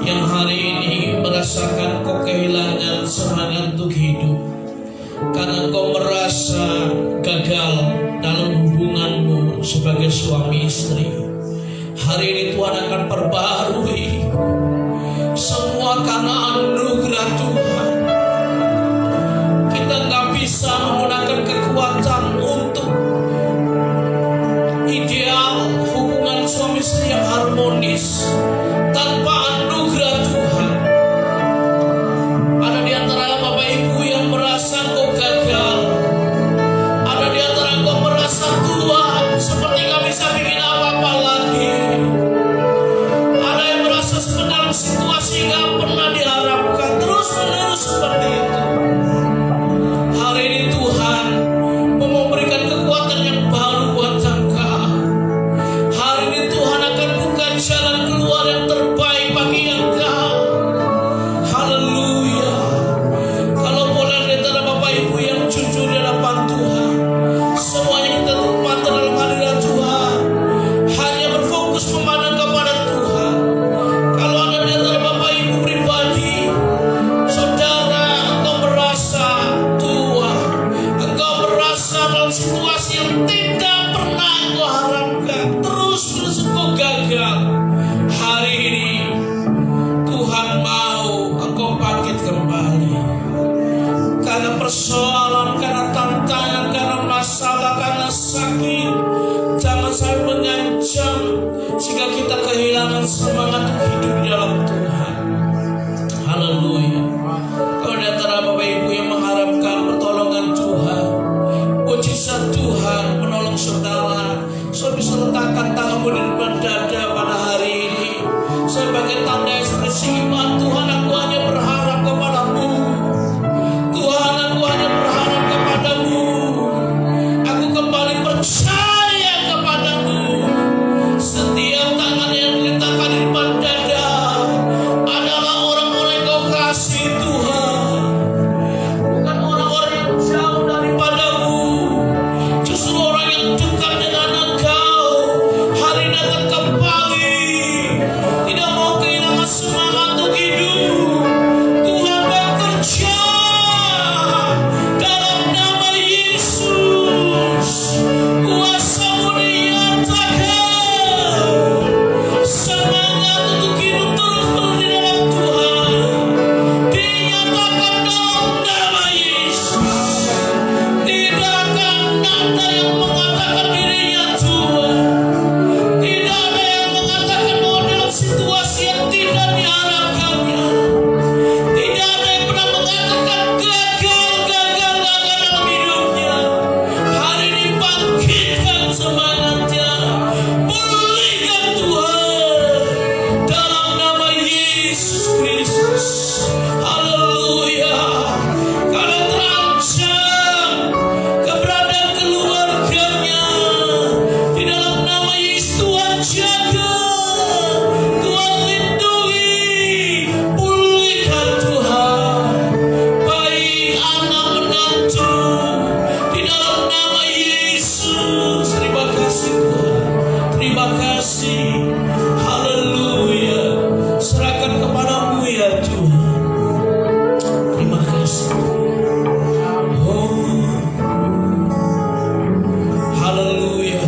yang hari ini merasakan kau kehilangan semangat untuk hidup karena kau merasa gagal dalam hubunganmu sebagai suami istri. Hari ini Tuhan akan perbarui semua karena anugerah Tuhan. Kita nggak bisa menggunakan kekuatan untuk ideal hubungan suami istri yang harmonis tanpa anugerah Tuhan. Ada di antara Bapak Ibu yang merasa kau gagal. Ada di antara kau merasa Tuhan seperti gak bisa bikin apa-apa lagi. Ada yang merasa dalam situasi gak pernah diharapkan, terus menerus seperti itu. Hari ini Tuhan mau memberikan kekuatan yang baru buat engkau. Hari ini Tuhan akan buka jalan keluar yang terbaik bagi engkau. Haleluya. Kalau boleh di antara Bapak Ibu yang jujur di hadapan Tuhan, semuanya kita tumpah dalam hadirat Tuhan, hanya berfokus memandang kepada Tuhan. Kalau ada di antara Bapak Ibu pribadi, saudara, engkau merasa tua, engkau merasa dalam situasi yang tidak pernah engkau harapkan, terus engkau gagal. Hari ini Tuhan mau engkau bangkit kembali. Karena persoalan, karena tantangan, karena masalah, karena sakit, jangan sampai mengancam sehingga kita kehilangan semangat untuk hidup di dalam Tuhan. Haleluya. Kalau di antara Bapak Ibu yang mengharapkan pertolongan Tuhan, mujizat Tuhan menolong saudara, saudara bisa letakkan tanganmu di depan dada pada hari ini sebagai tanda ekspresi iman. Tuhan, aku hanya berharap kepadamu. Tuhan, aku hanya berharap kepadamu. Aku kembali percaya kepadamu. Setiap tangan yang diletakkan di depan dada adalah orang-orang yang kau kasih Tuhan, bukan orang-orang yang jauh daripadamu, justru orang yang dekat dengan engkau. Hari ini akan kembali, tidak mau kehilangan semangat untuk hidup. Tuhan bekerja dalam nama Yesus. Kuasa-Mu dinyatakan, semangat untuk hidup terus di dalam Tuhan dinyatakan dalam nama Yesus. Tidak akan ada yang mengatakan dirinya Tuhan. Tidak ada yang mengatakan bahwa dalam situasi yang tidak diharapkannya. Tidak ada yang pernah mengatakan gagal dalam hidupnya. Hari ini bangkitkan semangatnya, pulihkan Tuhan dalam nama Yesus Kristus. Haleluya. Kalau terancam keberadaan keluarganya, di dalam nama Yesus Tuhan jaga, Tuhan lindungi, pulihkan Tuhan. Baik anak menantu, di dalam nama Yesus. Terima kasih Tuhan, terima kasih. Haleluya. Serahkan kepadamu ya Tuhan. Terima kasih. Oh, haleluya.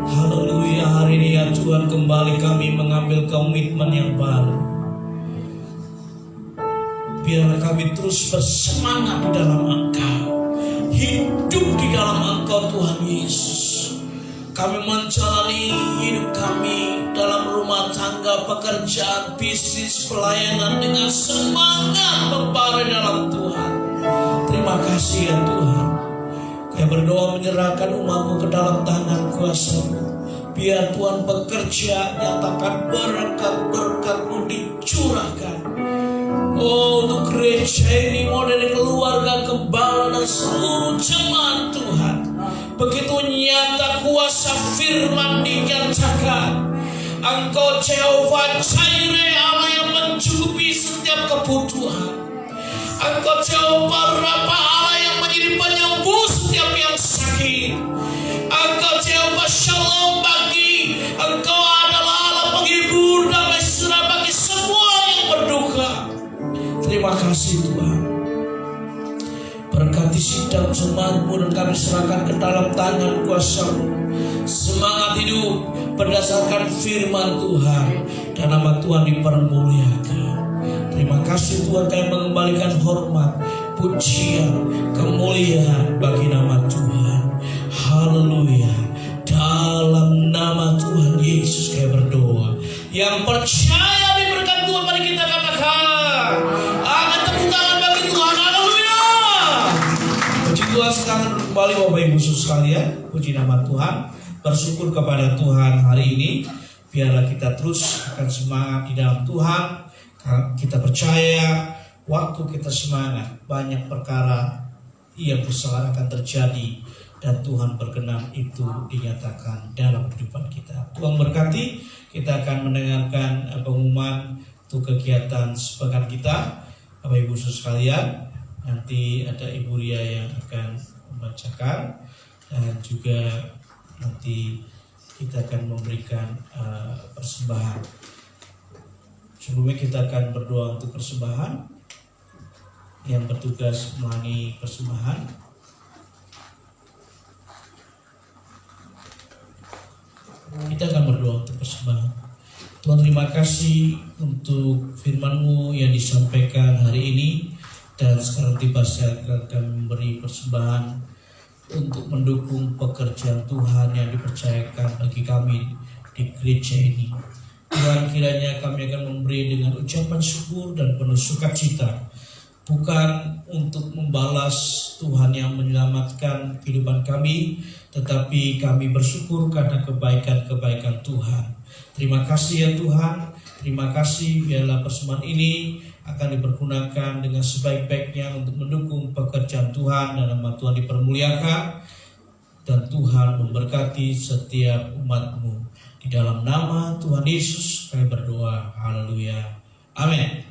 Haleluya. Hari ini ya Tuhan, kembali kami mengambil komitmen yang baru. Biarlah kami terus bersemangat di dalam Engkau, hidup di dalam Engkau Tuhan Yesus. Kami menjalani hidup kami dalam rumah tangga, pekerjaan, bisnis, pelayanan dengan semangat membara dalam Tuhan. Terima kasih ya Tuhan. Kami berdoa menyerahkan umat-Mu ke dalam tangan kuasa-Mu. Biar Tuhan bekerja, nyatakan berkat-berkat-Mu dicurahkan. Oh, untuk gereja ini, mulai dari keluarga, gembala, dan seluruh jemaat Tuhan. Begitu nyata kuasa firman dinyatakan. Engkau Jehovah Jireh, Allah yang mencukupi setiap kebutuhan. Engkau Jehovah Rafa, Allah yang menjadi penyembuh setiap yang sakit. Engkau Jehovah kami serahkan ke dalam tangan kuasa-Mu. Semangat hidup berdasarkan firman Tuhan dan nama Tuhan dipermuliakan. Terima kasih Tuhan, kami mengembalikan hormat, pujian, kemuliaan bagi nama Tuhan. Haleluya. Dalam nama Tuhan Yesus kami berdoa. Yang percaya diberkat Tuhan, mari kita katakan akan tepuk tangan bagi Tuhan. Haleluya. Puji Tuhan. Sekarang kembali Bapak Ibu sekalian, puji nama Tuhan. Bersyukur kepada Tuhan hari ini. Biarlah kita terus akan semangat di dalam Tuhan. Kita percaya waktu kita semangat, banyak perkara yang besar akan terjadi dan Tuhan berkenan itu dinyatakan dalam kehidupan kita. Tuhan berkati. Kita akan mendengarkan pengumuman untuk kegiatan sepekan kita. Bapak Ibu sekalian, nanti ada Ibu Ria yang akan membacakan dan juga nanti kita akan memberikan persembahan. Sebelumnya kita akan berdoa untuk persembahan. Yang bertugas melayani persembahan, kita akan berdoa untuk persembahan. Tuhan, terima kasih untuk firman-Mu yang disampaikan hari ini. Dan sekarang tiba saya akan memberi persembahan untuk mendukung pekerjaan Tuhan yang dipercayakan bagi kami di gereja ini. Tuhan, kiranya kami akan memberi dengan ucapan syukur dan penuh sukacita, bukan untuk membalas Tuhan yang menyelamatkan kehidupan kami, tetapi kami bersyukur karena kebaikan-kebaikan Tuhan. Terima kasih ya Tuhan. Terima kasih, biarlah persembahan ini akan dipergunakan dengan sebaik-baiknya untuk mendukung pekerjaan Tuhan dan nama Tuhan dipermuliakan. Dan Tuhan memberkati setiap umat-Mu. Di dalam nama Tuhan Yesus kami berdoa. Haleluya. Amin.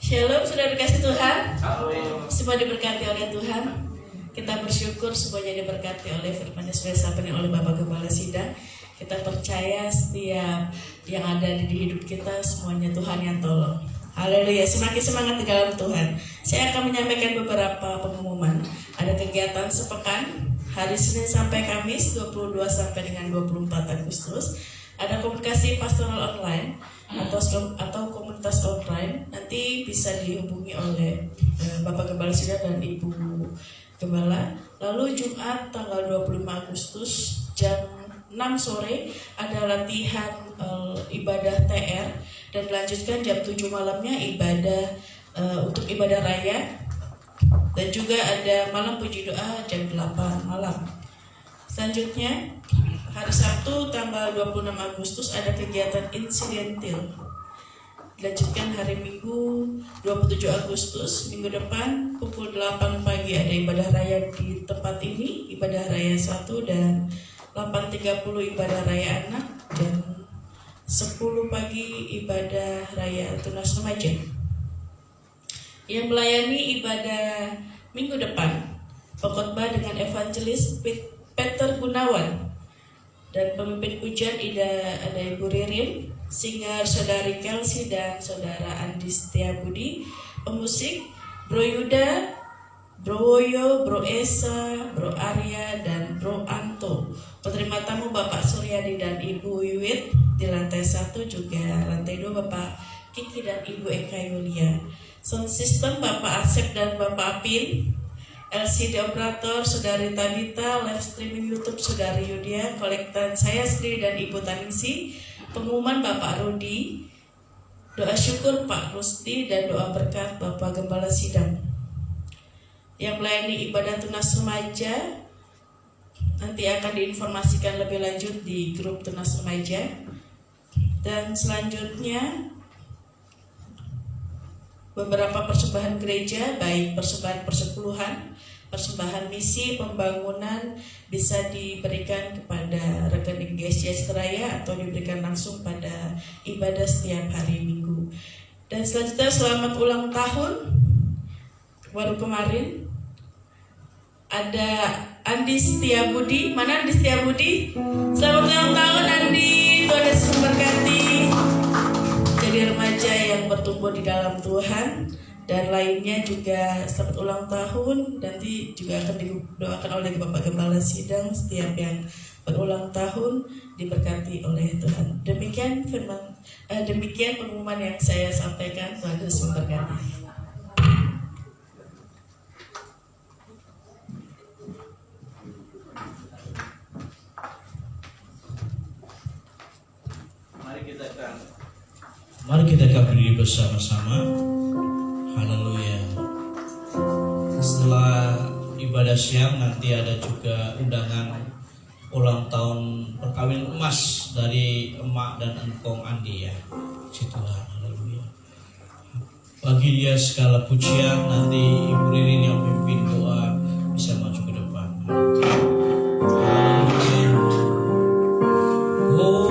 Shalom, sudah dikasih Tuhan. Semua diberkati oleh Tuhan. Kita bersyukur semuanya diberkati oleh firman yang sudah disampaikan oleh Bapak Gembala Sidang. Kita percaya setiap yang ada di hidup kita semuanya Tuhan yang tolong. Haleluya, semakin semangat di dalam Tuhan. Saya akan menyampaikan beberapa pengumuman. Ada kegiatan sepekan hari Senin sampai Kamis 22 sampai dengan 24 Agustus. Ada komunikasi pastoral online atau komunitas online. Nanti bisa dihubungi oleh Bapak Gembala Sidang dan Ibu Gembala. Lalu Jumat tanggal 25 Agustus jam 6 sore ada latihan ibadah TR dan dilanjutkan jam 7 malamnya ibadah untuk ibadah raya, dan juga ada malam puji doa jam 8 malam. Selanjutnya hari Sabtu tanggal 26 Agustus ada kegiatan insidentil. Dilanjutkan hari Minggu 27 Agustus minggu depan pukul 8 pagi ada ibadah raya di tempat ini, ibadah raya 1, dan 8.30 ibadah raya anak, dan 10 pagi ibadah raya tunas remaja. Yang melayani ibadah minggu depan pengkhotbah dengan evangelis Peter Gunawan, dan pemimpin pujian ada Ibu Ririn, singer Saudari Kelsey dan Saudara Andi Setiabudi, pemusik Bro Yuda, Bro Woyo, Bro Esa, Bro Arya, dan Bro Anto. Penerima tamu Bapak Suryadi dan Ibu Wiwit di lantai 1, juga lantai 2 Bapak Kiki dan Ibu Eka Yulia. Sound system Bapak Asep dan Bapak Apin. LCD operator Saudari Tabita, live streaming YouTube Saudari Yudia, kolektan saya sendiri dan Ibu Taningsi. Pengumuman Bapak Rudi, doa syukur Pak Rusti, dan doa berkat Bapak Gembala Sidang. Yang melayani ibadah tunas remaja nanti akan diinformasikan lebih lanjut di grup tunas remaja. Dan selanjutnya beberapa persembahan gereja, baik persembahan persepuluhan, persembahan misi, pembangunan, bisa diberikan kepada rekening GSJ Seraya atau diberikan langsung pada ibadah setiap hari Minggu. Dan selanjutnya selamat ulang tahun. Baru kemarin ada Andi Setiabudi. Mana Andi Setiabudi? Selamat ulang tahun Andi. Tuhan Yesus memberkati. Jadi remaja yang bertumbuh di dalam Tuhan, dan lainnya juga selamat ulang tahun. Nanti juga akan didoakan oleh Bapak Gembala Sidang. Setiap yang berulang tahun diberkati oleh Tuhan. Demikian pengumuman yang saya sampaikan. Tuhan Yesus memberkati. Mari kita berdiri bersama-sama. Haleluya. Setelah ibadah siang nanti ada juga undangan ulang tahun perkawinan emas dari emak dan engkong Andi ya. Puji Tuhan. Haleluya. Bagi dia segala pujian. Nanti Ibu Ririn yang pimpin doa bisa maju ke depan. Haleluya. Oh,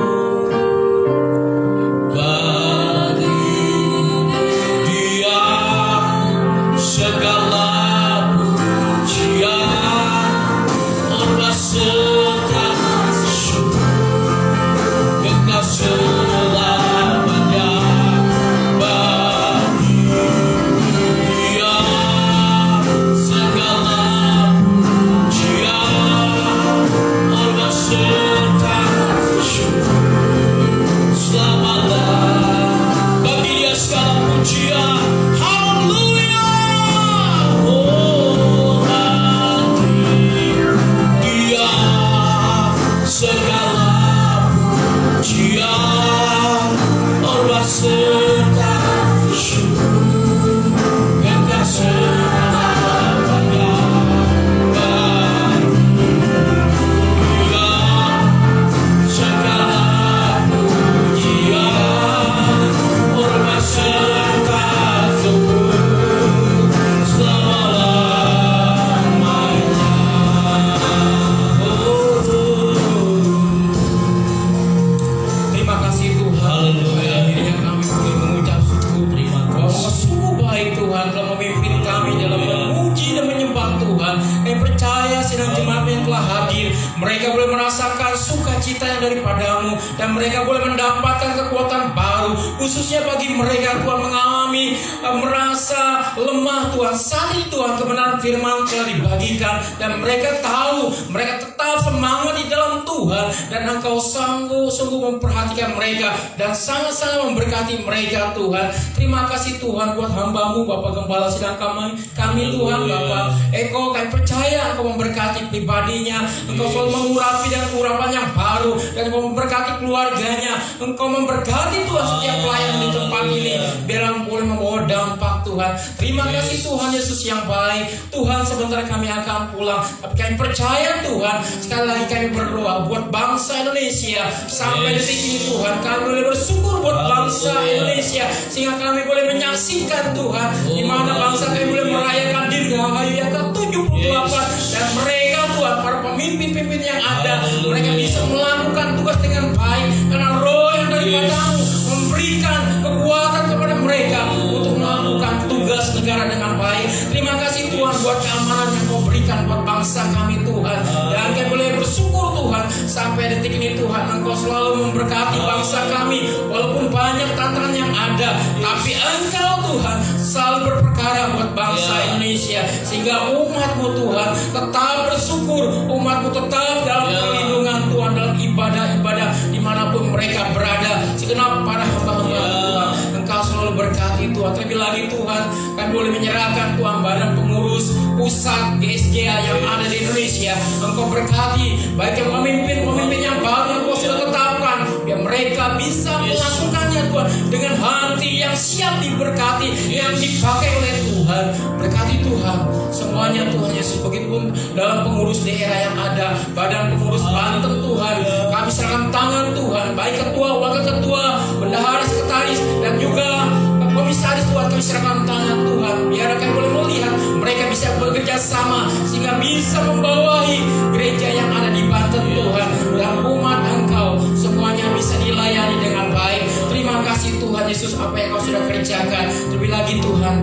mereka boleh merasakan sukacita yang daripadamu, dan mereka boleh mendapatkan kekuatan baru, khususnya bagi mereka Tuhan mengalami merasa lemah Tuhan. Saat ini Tuhan kebenaran firman telah dibagikan, dan mereka tahu mereka tetap semangat di dalam Tuhan, dan Engkau sungguh memperhatikan mereka dan sangat-sangat memberkati mereka Tuhan. Terima kasih Tuhan buat hamba-Mu Bapak Gembala Sidang kami Tuhan Bapak Eko. Kami percaya Engkau memberkati pribadinya, Engkau selalu mengurapi dan urapan yang baru, dan Engkau memberkati keluarganya. Engkau memberkati Tuhan setiap pelayan di tempat ini, biar boleh membawa dampak Tuhan. Terima kasih Tuhan Yesus yang baik. Tuhan, sebentar kami akan pulang, tapi kami percaya Tuhan, sekali lagi kami berdoa buat bangsa Indonesia. Sampai detik ini Tuhan, kami boleh bersyukur buat bangsa Indonesia, sehingga kami boleh menyaksikan Tuhan, di mana bangsa kami boleh merayakan Dirgahayu yang ke-78, dan mereka Tuhan, para pemimpin-pemimpin yang ada, mereka bisa melakukan tugas dengan baik, karena roh yang daripadamu memberikan kekuatan kepada mereka untuk melakukan tugas negara dengan baik. Terima kasih Tuhan buat keamanan yang Kau berikan buat bangsa kami Tuhan, dan kami boleh bersyukur Tuhan sampai detik ini Tuhan, Engkau selalu memberkati bangsa kami. Walaupun banyak tantangan yang ada, tapi Engkau Tuhan selalu berperkara buat bangsa Indonesia, sehingga umat-Mu Tuhan tetap bersyukur, umat-Mu tetap dalam perlindungan Tuhan, dalam ibadah-ibadah dimanapun mereka berada. Segenap para hamba-hamba Tuhan, Engkau selalu berkati Tuhan. Terlebih lagi Tuhan, kami boleh menyerahkan Tuhan badan pengurus pusat GSGA yang ada di Indonesia. Engkau berkati baik yang pemimpin yang baru yang Kau sudah tetapkan, biar mereka bisa melakukannya Tuhan dengan hati yang siap diberkati, yang dipakai oleh Tuhan. Berkati Tuhan semuanya Tuhan Yesus. Begitupun dalam pengurus daerah yang ada, badan pengurus Banten Tuhan, kami serahkan tangan Tuhan, baik ketua, wakil ketua, bendahara, sekretaris, dan juga komisaris Tuhan, kami serahkan tangan Tuhan, biar kami boleh melihat mereka bisa bekerja sama, sehingga bisa membawahi gereja yang ada di Banten Tuhan, dan umat Engkau semuanya bisa dilayani dengan baik. Terima kasih Tuhan Yesus apa yang Kau sudah kerjakan. Terlebih lagi Tuhan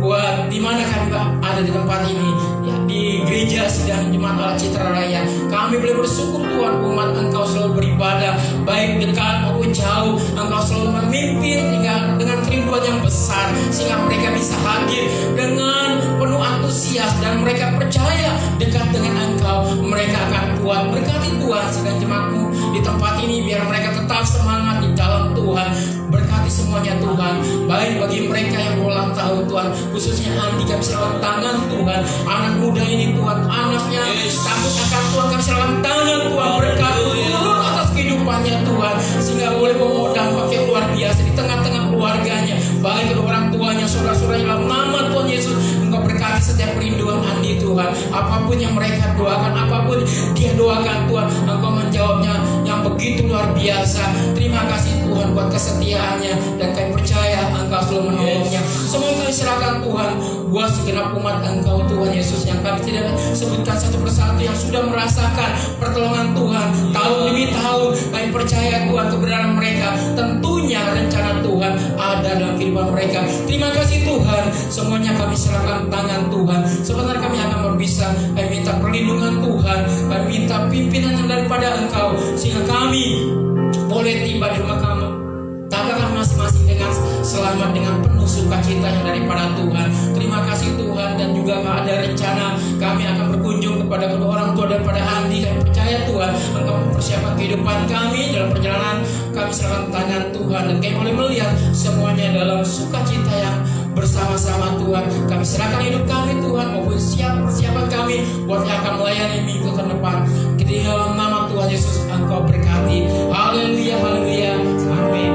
buat di mana kami ada di tempat ini, ya, di gereja Sidang Jemaat Allah Citra Raya. Kami boleh bersyukur Tuhan, umat Engkau selalu beribadah, baik dekat maupun jauh. Engkau selalu memimpin hingga dengan kerinduan yang besar, sehingga mereka bisa hadir dengan penuh antusias dan mereka percaya dekat dengan Engkau mereka akan kuat. Berkati Tuhan Sidang Jemaat-Mu di tempat ini, biar mereka tetap semangat di dalam Tuhan. Berkati semuanya Tuhan, baik bagi mereka yang ulang tahun Tuhan, khususnya Andi, kami serahkan tangan Tuhan. Anak muda ini Tuhan, anaknya takut akan Tuhan, kami serahkan tangan Tuhan. Berkati turun atas kehidupannya Tuhan, sehingga boleh membawa dampak yang luar biasa di tengah-tengah keluarganya, baik kedua orang tuanya, saudara-saudaranya, dalam nama Tuhan Yesus. Engkau berkati setiap perinduan Andi Tuhan, apapun yang mereka doakan, apapun dia doakan Tuhan, Engkau menjawabnya yang begitu luar biasa. Terima kasih Tuhan buat kesetiaannya, dan kami percaya Engkau selalu menolongnya. Semua kami serahkan Tuhan buat segenap umat Engkau Tuhan Yesus, yang kami tidak sebutkan satu persatu, yang sudah merasakan pertolongan Tuhan tahun demi tahun. Kami percaya Tuhan kebenaran mereka, tentunya rencana Tuhan ada dalam kehidupan mereka. Terima kasih Tuhan, semuanya kami serahkan tangan Tuhan. Sebentar kami akan berbisa, kami minta perlindungan Tuhan, kami minta pimpinan daripada Engkau, sehingga kami boleh tiba di rumah kami tanggakan masing-masing dengan selamat, dengan penuh sukacita yang daripada Tuhan. Terima kasih Tuhan, dan juga ada rencana kami akan berkunjung kepada kedua orang tua daripada Andi. Kami percaya Tuhan Engkau mempersiapkan kehidupan kami dalam perjalanan. Kami serahkan tangan Tuhan, dan kami boleh melihat semuanya dalam sukacita yang bersama-sama Tuhan. Kami serahkan hidup kami Tuhan, maupun persiapan kami buat yang akan melayani minggu ke depan. Di dalam nama Tuhan Yesus Engkau berkati. Haleluya, haleluya, amin.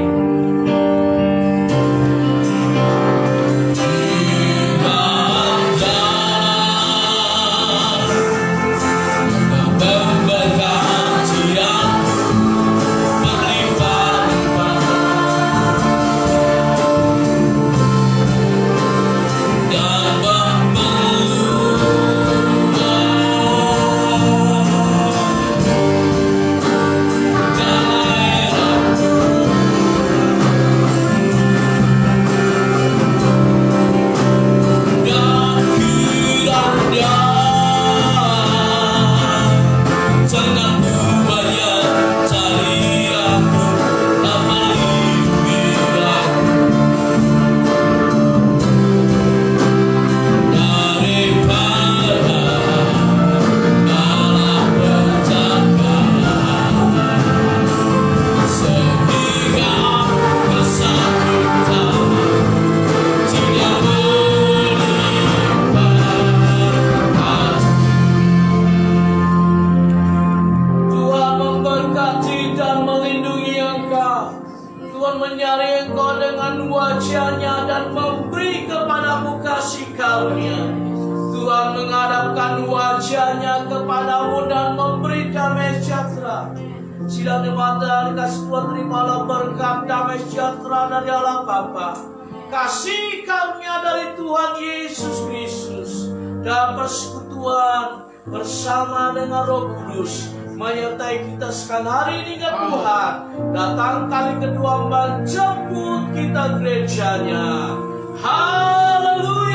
Sidang jemaat kasih Tuhan, terimalah berkat damai sejahtera dari Allah Bapa, kasih karunia dari Tuhan Yesus Kristus, dan persekutuan bersama dengan Roh Kudus menyertai kita sekali hari ini. Tuhan datang kali kedua menjemput kita gerejanya. Haleluya.